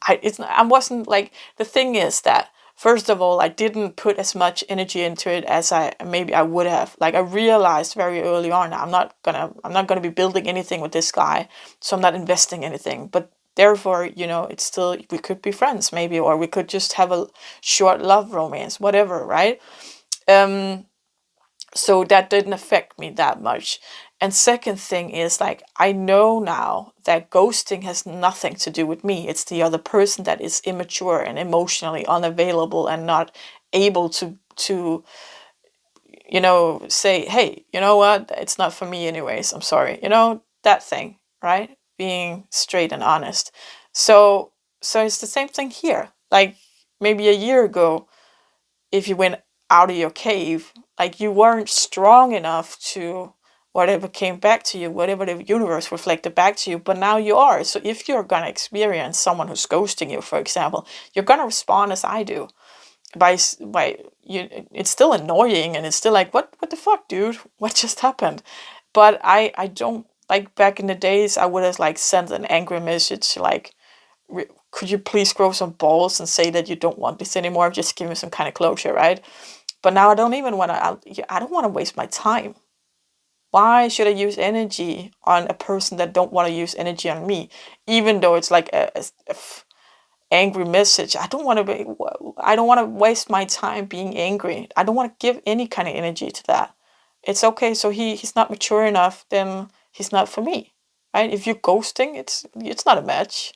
I wasn't like, the thing is that, first of all, I didn't put as much energy into it as I would have. Like, I realized very early on, I'm not gonna be building anything with this guy, so I'm not investing anything. But therefore, it's still, we could be friends maybe, or we could just have a short love romance, whatever, right? So that didn't affect me that much. And second thing is, like, I know now that ghosting has nothing to do with me. It's the other person that is immature and emotionally unavailable and not able to say, hey, you know what, it's not for me anyways, I'm sorry, that thing, right? Being straight and honest. So it's the same thing here. Like, maybe a year ago, if you went out of your cave, like, you weren't strong enough to whatever came back to you, whatever the universe reflected back to you, but now you are. So if you're gonna experience someone who's ghosting you, for example, you're gonna respond as I do, by you. It's still annoying, and it's still like, what the fuck, dude, what just happened? But I don't, like, back in the days, I would have like sent an angry message like, could you please grow some balls and say that you don't want this anymore? Just give me some kind of closure, right? But now I don't even want to. I don't want to waste my time. Why should I use energy on a person that don't want to use energy on me, even though it's like angry message? I don't want to be. I don't want to waste my time being angry. I don't want to give any kind of energy to that. It's okay. So he's not mature enough. Then he's not for me, right? If you're ghosting, it's not a match.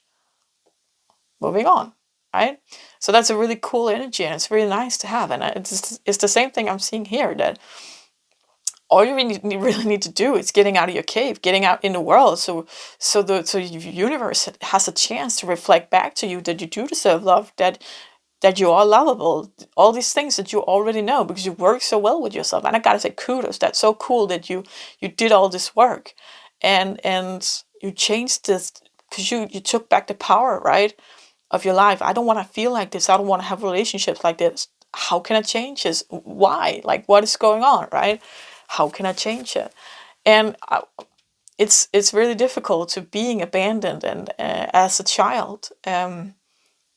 Moving on, right? So that's a really cool energy, and it's really nice to have. And it's the same thing I'm seeing here, that all you really need to do is getting out of your cave, getting out in the world, so the universe has a chance to reflect back to you that you do deserve love, that you are lovable, all these things that you already know because you work so well with yourself. And I gotta say, kudos. That's so cool that you did all this work, and you changed this because you took back the power, right, of your life. I don't want to feel like this. I don't want to have relationships like this. How can I change this? Why? Like, what is going on, right? How can I change it? And it's really difficult to being abandoned, and as a child.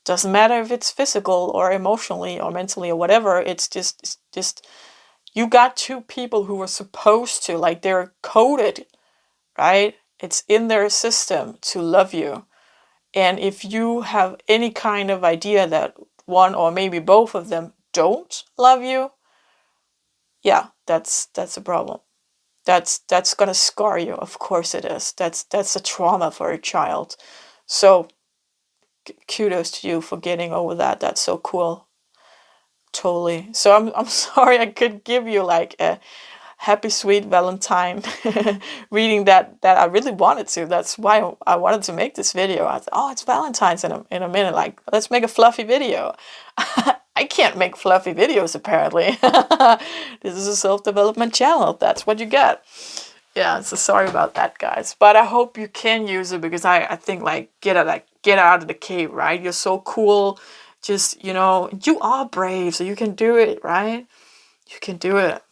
Doesn't matter if it's physical or emotionally or mentally or whatever. It's just you got two people who were supposed to, like, they're coded, right? It's in their system to love you. And if you have any kind of idea that one or maybe both of them don't love you, yeah, that's a problem. That's gonna scar you. Of course it is. That's a trauma for a child. So kudos to you for getting over that. That's so cool. Totally. So I'm sorry I could give you like a happy sweet Valentine reading that I really wanted to. That's why I wanted to make this video. I thought, oh, it's Valentine's in a minute. Like, let's make a fluffy video. I can't make fluffy videos apparently. This is a self-development channel. That's what you get. Yeah, so sorry about that, guys. But I hope you can use it, because I think, like, get out of the cave, right? You're so cool. Just, you know, you are brave, so you can do it, right? You can do it.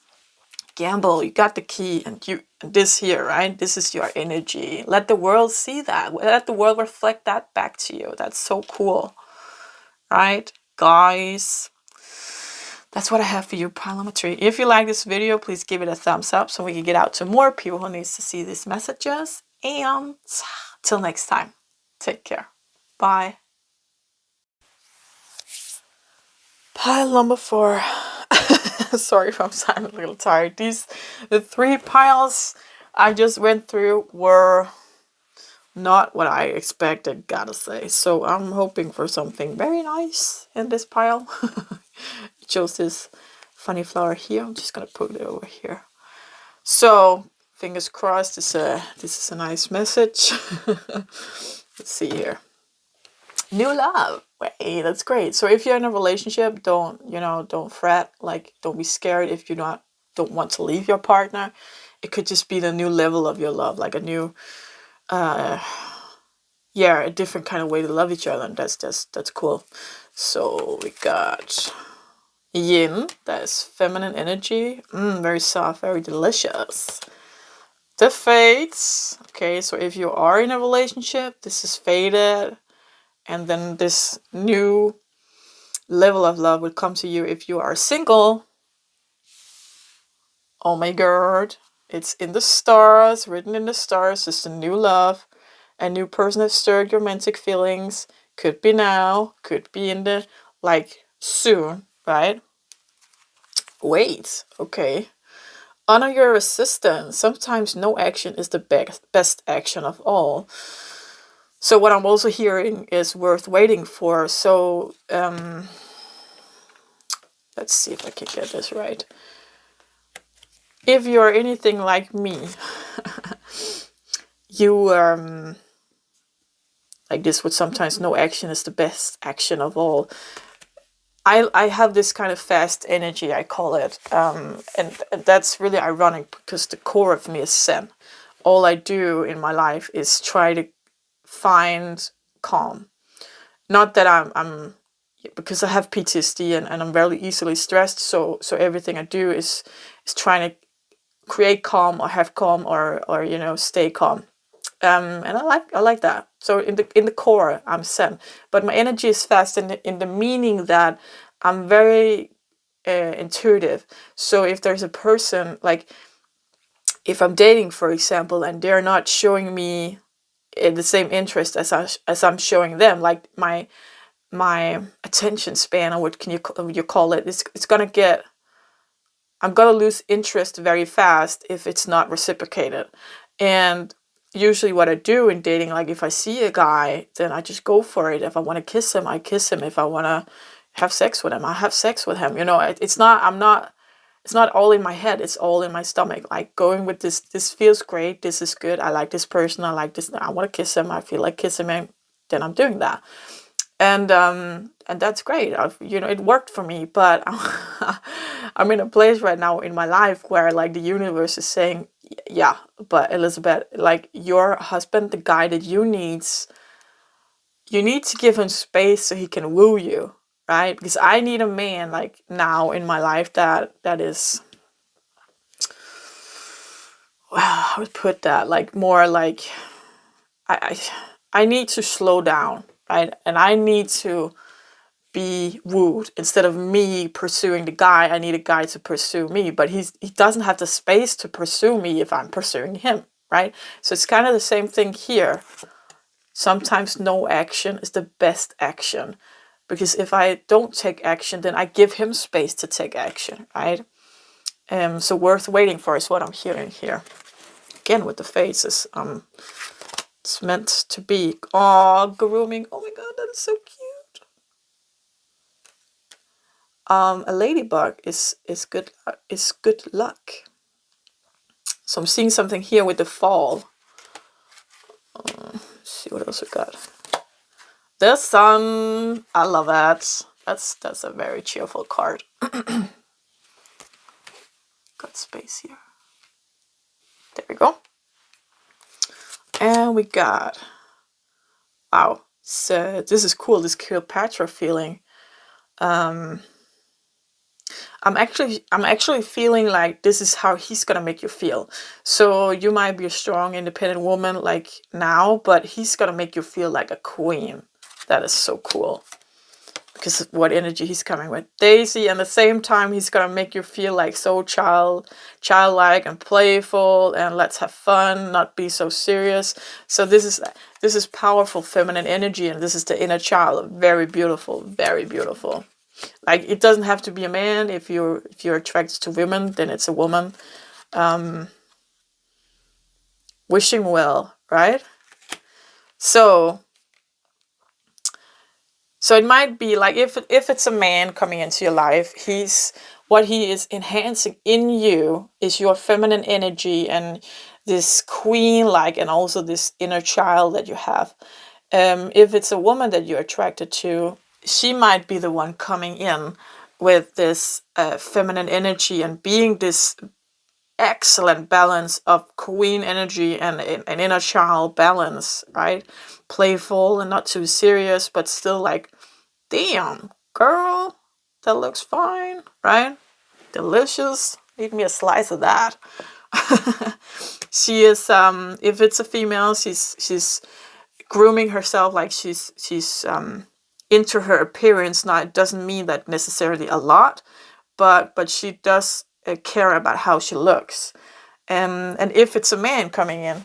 Gamble, you got the key, and this here, right? This is your energy. Let the world see that. Let the world reflect that back to you. That's so cool, right? Guys, that's what I have for you, Pilometry. If you like this video, please give it a thumbs up so we can get out to more people who needs to see these messages. And till next time, take care. Bye. Pile number 4. Sorry if I'm sounding a little tired. The 3 piles I just went through were not what I expected, gotta say. So I'm hoping for something very nice in this pile. Chose this funny flower here. I'm just gonna put it over here. So fingers crossed. This is a nice message. Let's see here. New love. Hey, that's great. So if you're in a relationship, don't fret. Like, don't be scared if you don't want to leave your partner. It could just be the new level of your love, like a new, a different kind of way to love each other, and that's cool. So we got yin, that is feminine energy, very soft, very delicious. The fates. Okay, so if you are in a relationship, this is fated. And then this new level of love would come to you if you are single. Oh my god. It's in the stars, written in the stars. It's a new love. A new person has stirred your romantic feelings. Could be now. Could be in the, soon, right? Wait, okay. Honor your resistance. Sometimes no action is the best action of all. So what I'm also hearing is worth waiting for. So let's see if I can get this right. If you're anything like me, you like this with sometimes no action is the best action of all. I have this kind of fast energy, I call it, and that's really ironic because the core of me is Zen. All I do in my life is try to find calm. Not that I'm because I have PTSD and I'm very easily stressed. So everything I do is trying to create calm or have calm or stay calm. And I like that. So in the core, I'm Zen, but my energy is fast in the meaning that I'm very intuitive. So if there's a person, like if I'm dating, for example, and they're not showing me the same interest as I'm showing them, like my attention span, or what can you call it? It's gonna get. I'm gonna lose interest very fast if it's not reciprocated, and usually what I do in dating, like if I see a guy, then I just go for it. If I want to kiss him, I kiss him. If I want to have sex with him, I have sex with him. It's not all in my head. It's all in my stomach. Like going with this feels great. This is good. I like this person. I like this. I want to kiss him. I feel like kissing him. Then I'm doing that. And that's great. It worked for me, but I'm in a place right now in my life where like the universe is saying, yeah, but Elizabeth, like your husband, the guy that you need to give him space so he can woo you, right? Because I need a man like now in my life that is, well, I would put that like more like I need to slow down, right? And I need to be wooed instead of me pursuing the guy. I need a guy to pursue me, but he doesn't have the space to pursue me if I'm pursuing him, right? So it's kind of the same thing here. Sometimes no action is the best action, because if I don't take action, then I give him space to take action, right? So worth waiting for is what I'm hearing here. Again with the faces, it's meant to be. Oh, grooming. Oh my god, that is so cute. A ladybug is good luck. So I'm seeing something here with the fall. Let's see what else we got. The sun. I love that. That's a very cheerful card. Got space here. There we go. And we got, wow. So this is cool. This Cleopatra feeling. I'm actually feeling like this is how he's gonna make you feel. So you might be a strong, independent woman like now, but he's gonna make you feel like a queen. That is so cool. Because of what energy he's coming with. Daisy, and at the same time, he's gonna make you feel like so childlike and playful, and let's have fun, not be so serious. So this is powerful feminine energy, and this is the inner child. Very beautiful, very beautiful. Like, it doesn't have to be a man. If you're attracted to women, then it's a woman. Wishing well, right? So it might be like, if it's a man coming into your life, what he is enhancing in you is your feminine energy and this queen-like, and also this inner child that you have. If it's a woman that you're attracted to, she might be the one coming in with this feminine energy and being this excellent balance of queen energy and an inner child balance, right? Playful and not too serious, but still like, damn, girl, that looks fine, right? Delicious. Eat me a slice of that. She is, if it's a female, she's grooming herself, like she's into her appearance. Now, it doesn't mean that necessarily a lot, but she does care about how she looks. And if it's a man coming in,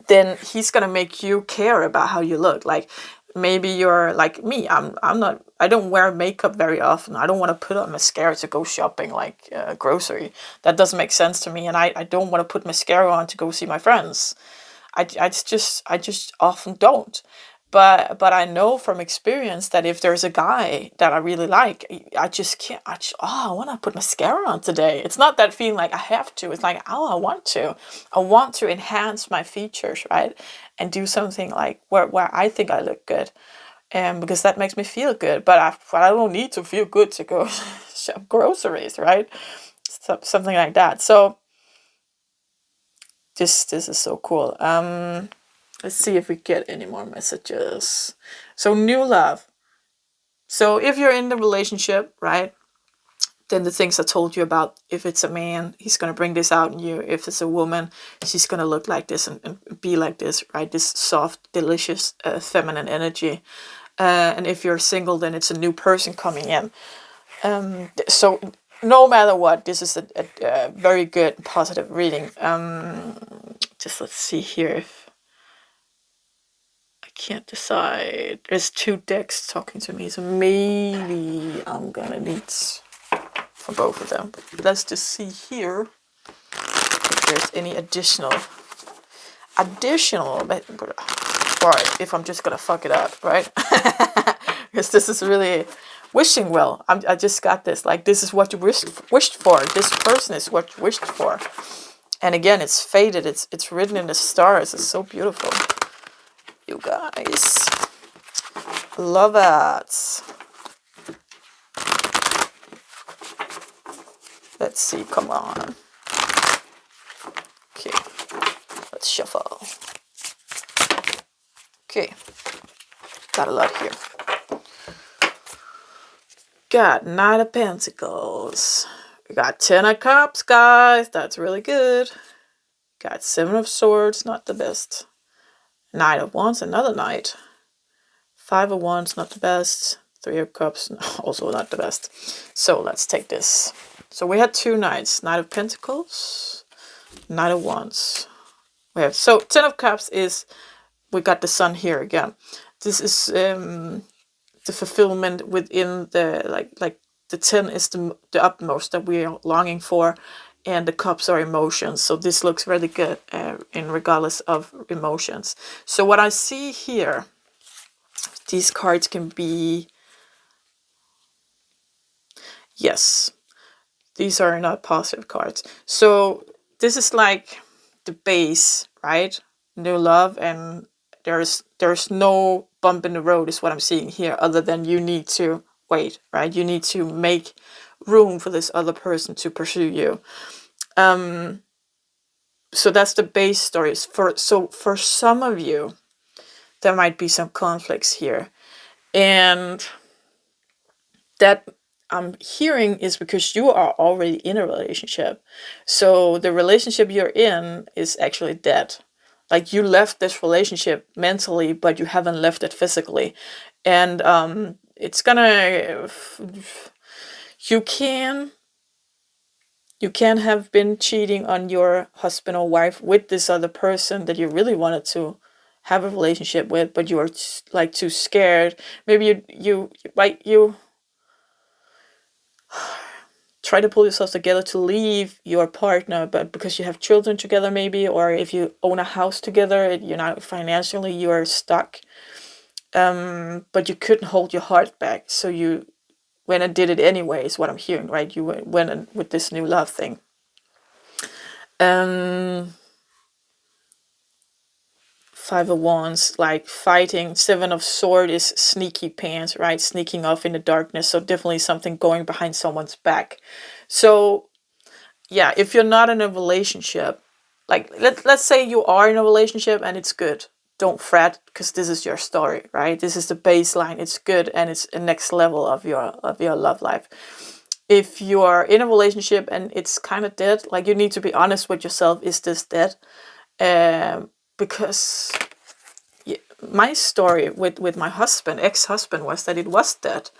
then he's gonna make you care about how you look. Like, maybe you're like me. I don't wear makeup very often. I don't want to put on mascara to go shopping, like grocery. That doesn't make sense to me. And I don't want to put mascara on to go see my friends. I just often don't. But I know from experience that if there's a guy that I really like, I just can't. I want to put mascara on today. It's not that feeling like I have to. It's like, oh, I want to. I want to enhance my features, right? And do something like where I think I look good, because that makes me feel good. But I don't need to feel good to go shop groceries, right? Something like that. So this is so cool. Let's see if we get any more messages. So, new love. So if you're in the relationship, right, then the things I told you about, if it's a man, he's going to bring this out in you. If it's a woman, she's going to look like this and be like this, right? This soft, delicious, feminine energy. And if you're single, then it's a new person coming in. So no matter what, this is a very good, positive reading. Just let's see here if I can't decide. There's two decks talking to me, so maybe I'm gonna need for both of them. But let's just see here if there's any additional, or if I'm just gonna fuck it up, right? Because this is really wishing well. I just got this. Like, this is what you wished for. This person is what you wished for. And again, it's faded. It's written in the stars. It's so beautiful. You guys. Love it. Let's see. Come on. Okay. Let's shuffle. Okay. Got a lot here. Got Knight of Pentacles. We got 10 of Cups, guys. That's really good. Got 7 of Swords, not the best. Knight of Wands, another Knight. 5 of Wands, not the best. 3 of Cups, also not the best. So let's take this. So we had 2 Knights. Knight of Pentacles, Knight of Wands. We have, so 10 of Cups is, we got the Sun here again. This is the fulfillment within the, like the 10 is the utmost that we are longing for, and the cups are emotions. So this looks really good in regardless of emotions. So what I see here, these cards can be, yes, these are not positive cards. So this is like the base, right? New love, and there's no bump in the road is what I'm seeing here, other than you need to wait, right? You need to make room for this other person to pursue you. So that's the base stories. So for some of you, there might be some conflicts here, and that I'm hearing is because you are already in a relationship. So the relationship you're in is actually dead. Like you left this relationship mentally, but you haven't left it physically. And it's gonna, you can you can have been cheating on your husband or wife with this other person that you really wanted to have a relationship with, but you are like too scared. Maybe you try to pull yourself together to leave your partner, but because you have children together, maybe, or if you own a house together, you're not financially, you're stuck. But you couldn't hold your heart back, so you went and did it anyway. Is what I'm hearing, right? You went and with this new love thing. Five of Wands, like fighting. Seven of Swords is sneaky pants, right? Sneaking off in the darkness. So definitely something going behind someone's back. So yeah, if you're not in a relationship, like let's say you are in a relationship and it's good. Don't fret, because this is your story, right? This is the baseline. It's good, and it's the next level of your love life. If you are in a relationship and it's kind of dead, like you need to be honest with yourself. Is this dead? Because my story with my husband, ex-husband, was that it was dead.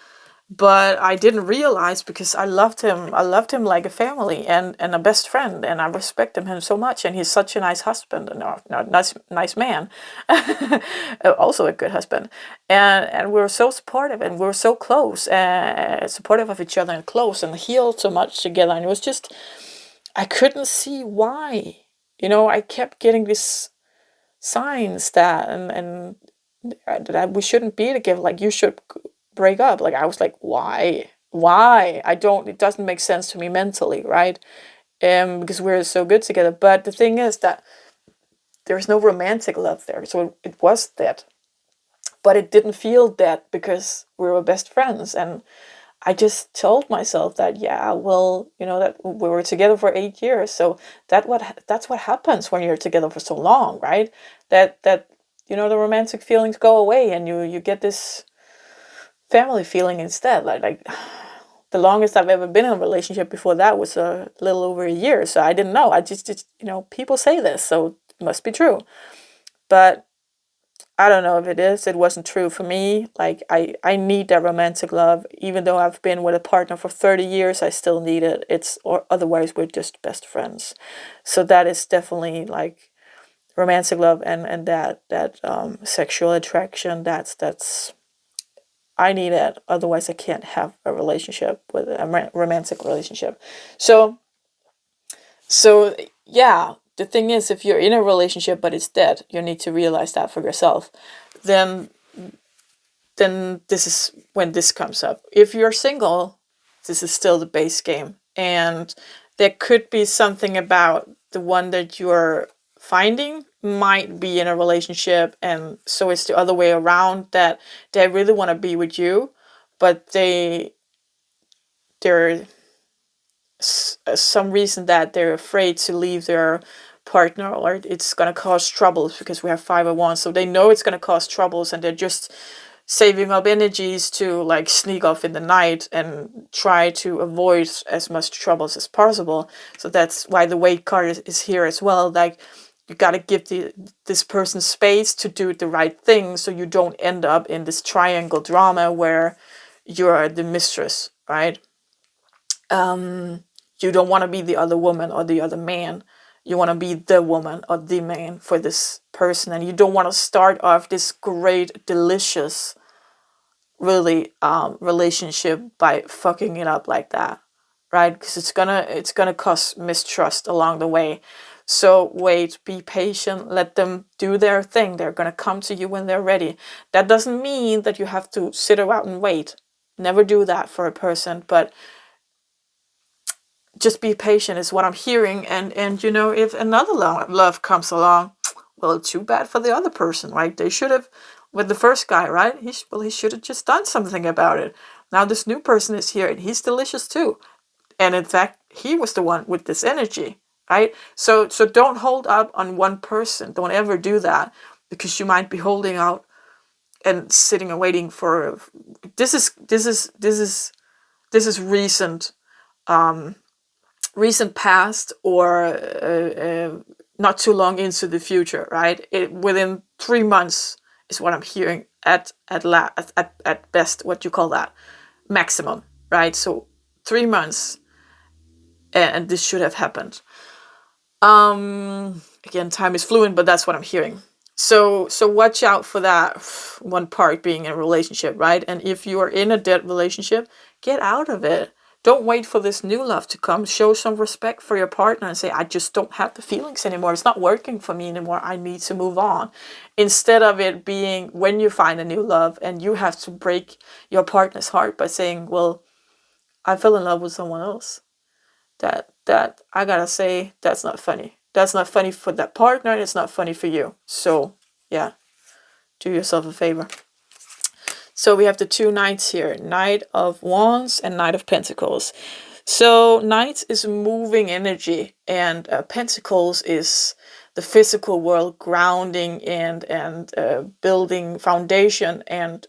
But I didn't realize, because I loved him. I loved him like a family and a best friend, and I respected him so much. And he's such a nice husband, and nice man, also a good husband. And we were so supportive, and we were so close, supportive of each other, and close, and healed so much together. And it was just, I couldn't see why. I kept getting these signs that and that we shouldn't be together. Like, you should break up. Like, I was like, why? It doesn't make sense to me mentally, right? Because we're so good together. But the thing is that there's no romantic love there, so it was that. But it didn't feel that, because we were best friends. And I just told myself that, yeah, well, that we were together for 8 years, so that's what happens when you're together for so long, right? That the romantic feelings go away, and you get this family feeling instead. Like the longest I've ever been in a relationship before that was a little over a year, so I didn't know. I just people say this, so it must be true. But I don't know if it is. It wasn't true for me. Like, I need that romantic love. Even though I've been with a partner for 30 years, I still need it. Or otherwise we're just best friends. So that is definitely like romantic love, and that sexual attraction. That's I need it. Otherwise I can't have a relationship, with a romantic relationship. So yeah, the thing is, if you're in a relationship but it's dead, you need to realize that for yourself. Then this is when this comes up. If you're single, this is still the base game. And there could be something about the one that you're finding might be in a relationship, and so it's the other way around, that they really want to be with you, but they're some reason that they're afraid to leave their partner, or it's going to cause troubles, because we have 5 of Wands. So they know it's going to cause troubles, and they're just saving up energies to like sneak off in the night and try to avoid as much troubles as possible. So that's why the Weight card is here as well. Like, you got to give this person space to do the right thing, so you don't end up in this triangle drama where you're the mistress, right? You don't want to be the other woman or the other man. You want to be the woman or the man for this person, and you don't want to start off this great, delicious, really relationship by fucking it up like that, right? Because it's gonna cause mistrust along the way. So wait, be patient, let them do their thing. They're gonna come to you when they're ready. That doesn't mean that you have to sit around and wait. Never do that for a person, but just be patient is what I'm hearing. And if another love comes along, well, too bad for the other person, right? They should have, with the first guy, right? He should have just done something about it. Now this new person is here, and he's delicious too. And in fact, he was the one with this energy, right? So don't hold up on one person. Don't ever do that, because you might be holding out and sitting and waiting for. This is this is recent, recent past, or not too long into the future, right? Within 3 months is what I'm hearing at best. What you call that? Maximum, right? So 3 months, and this should have happened. Again, time is fluent, but that's what I'm hearing. So watch out for that one part being a relationship, right? And if you are in a dead relationship, get out of it. Don't wait for this new love to come. Show some respect for your partner and say, I just don't have the feelings anymore. It's not working for me anymore. I need to move on. Instead of it being when you find a new love and you have to break your partner's heart by saying, well, I fell in love with someone else. That I gotta say, that's not funny. That's not funny for that partner, and it's not funny for you. So yeah, do yourself a favor. So we have the 2 knights here, Knight of Wands and Knight of Pentacles. So Knights is moving energy, and Pentacles is the physical world, grounding and building foundation, and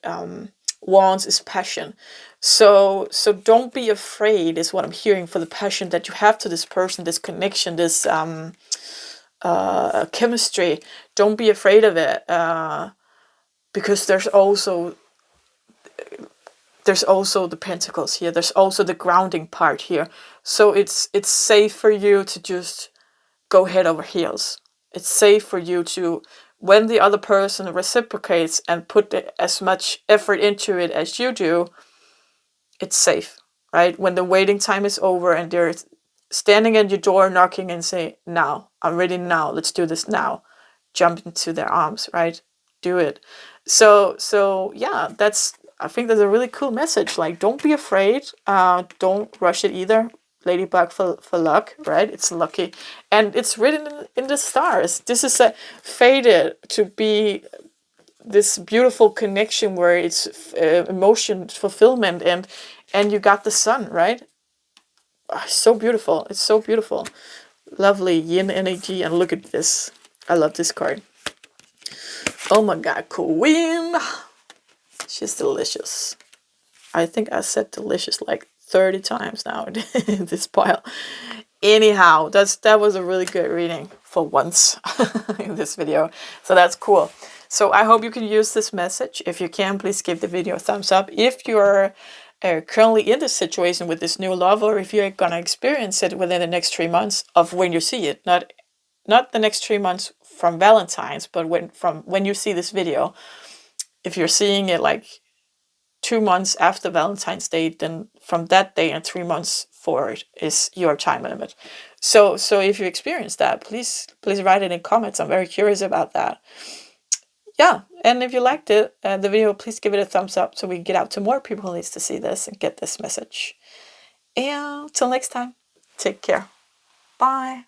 Wands is passion. So don't be afraid, is what I'm hearing, for the passion that you have to this person, this connection, this chemistry. Don't be afraid of it, because there's also the pentacles here. There's also the grounding part here. So it's safe for you to just go head over heels. It's safe for you to, when the other person reciprocates and put as much effort into it as you do, it's safe, right? When the waiting time is over and they're standing at your door knocking and say, now, I'm ready now, let's do this now. Jump into their arms, right? Do it. So yeah, I think that's a really cool message. Like, don't be afraid. Don't rush it either. Ladybug for luck, right? It's lucky. And it's written in the stars. This is fated to be this beautiful connection where it's emotion fulfillment, and you got the sun, right? So beautiful. It's so beautiful. Lovely yin energy. And look at this. I love this card. Oh my god, Queen. She's delicious. I think I said delicious like 30 times now in this pile. Anyhow, that was a really good reading for once in this video. So that's cool. So I hope you can use this message. If you can, please give the video a thumbs up. If you're currently in this situation with this new love, or if you're gonna experience it within the next 3 months of when you see it, not the next 3 months from Valentine's, but when you see this video. If you're seeing it like 2 months after Valentine's Day, then from that day and 3 months forward is your time limit. So if you experience that, please write it in comments. I'm very curious about that. Yeah, and if you liked it, the video, please give it a thumbs up so we can get out to more people who needs to see this and get this message. And till next time, take care. Bye.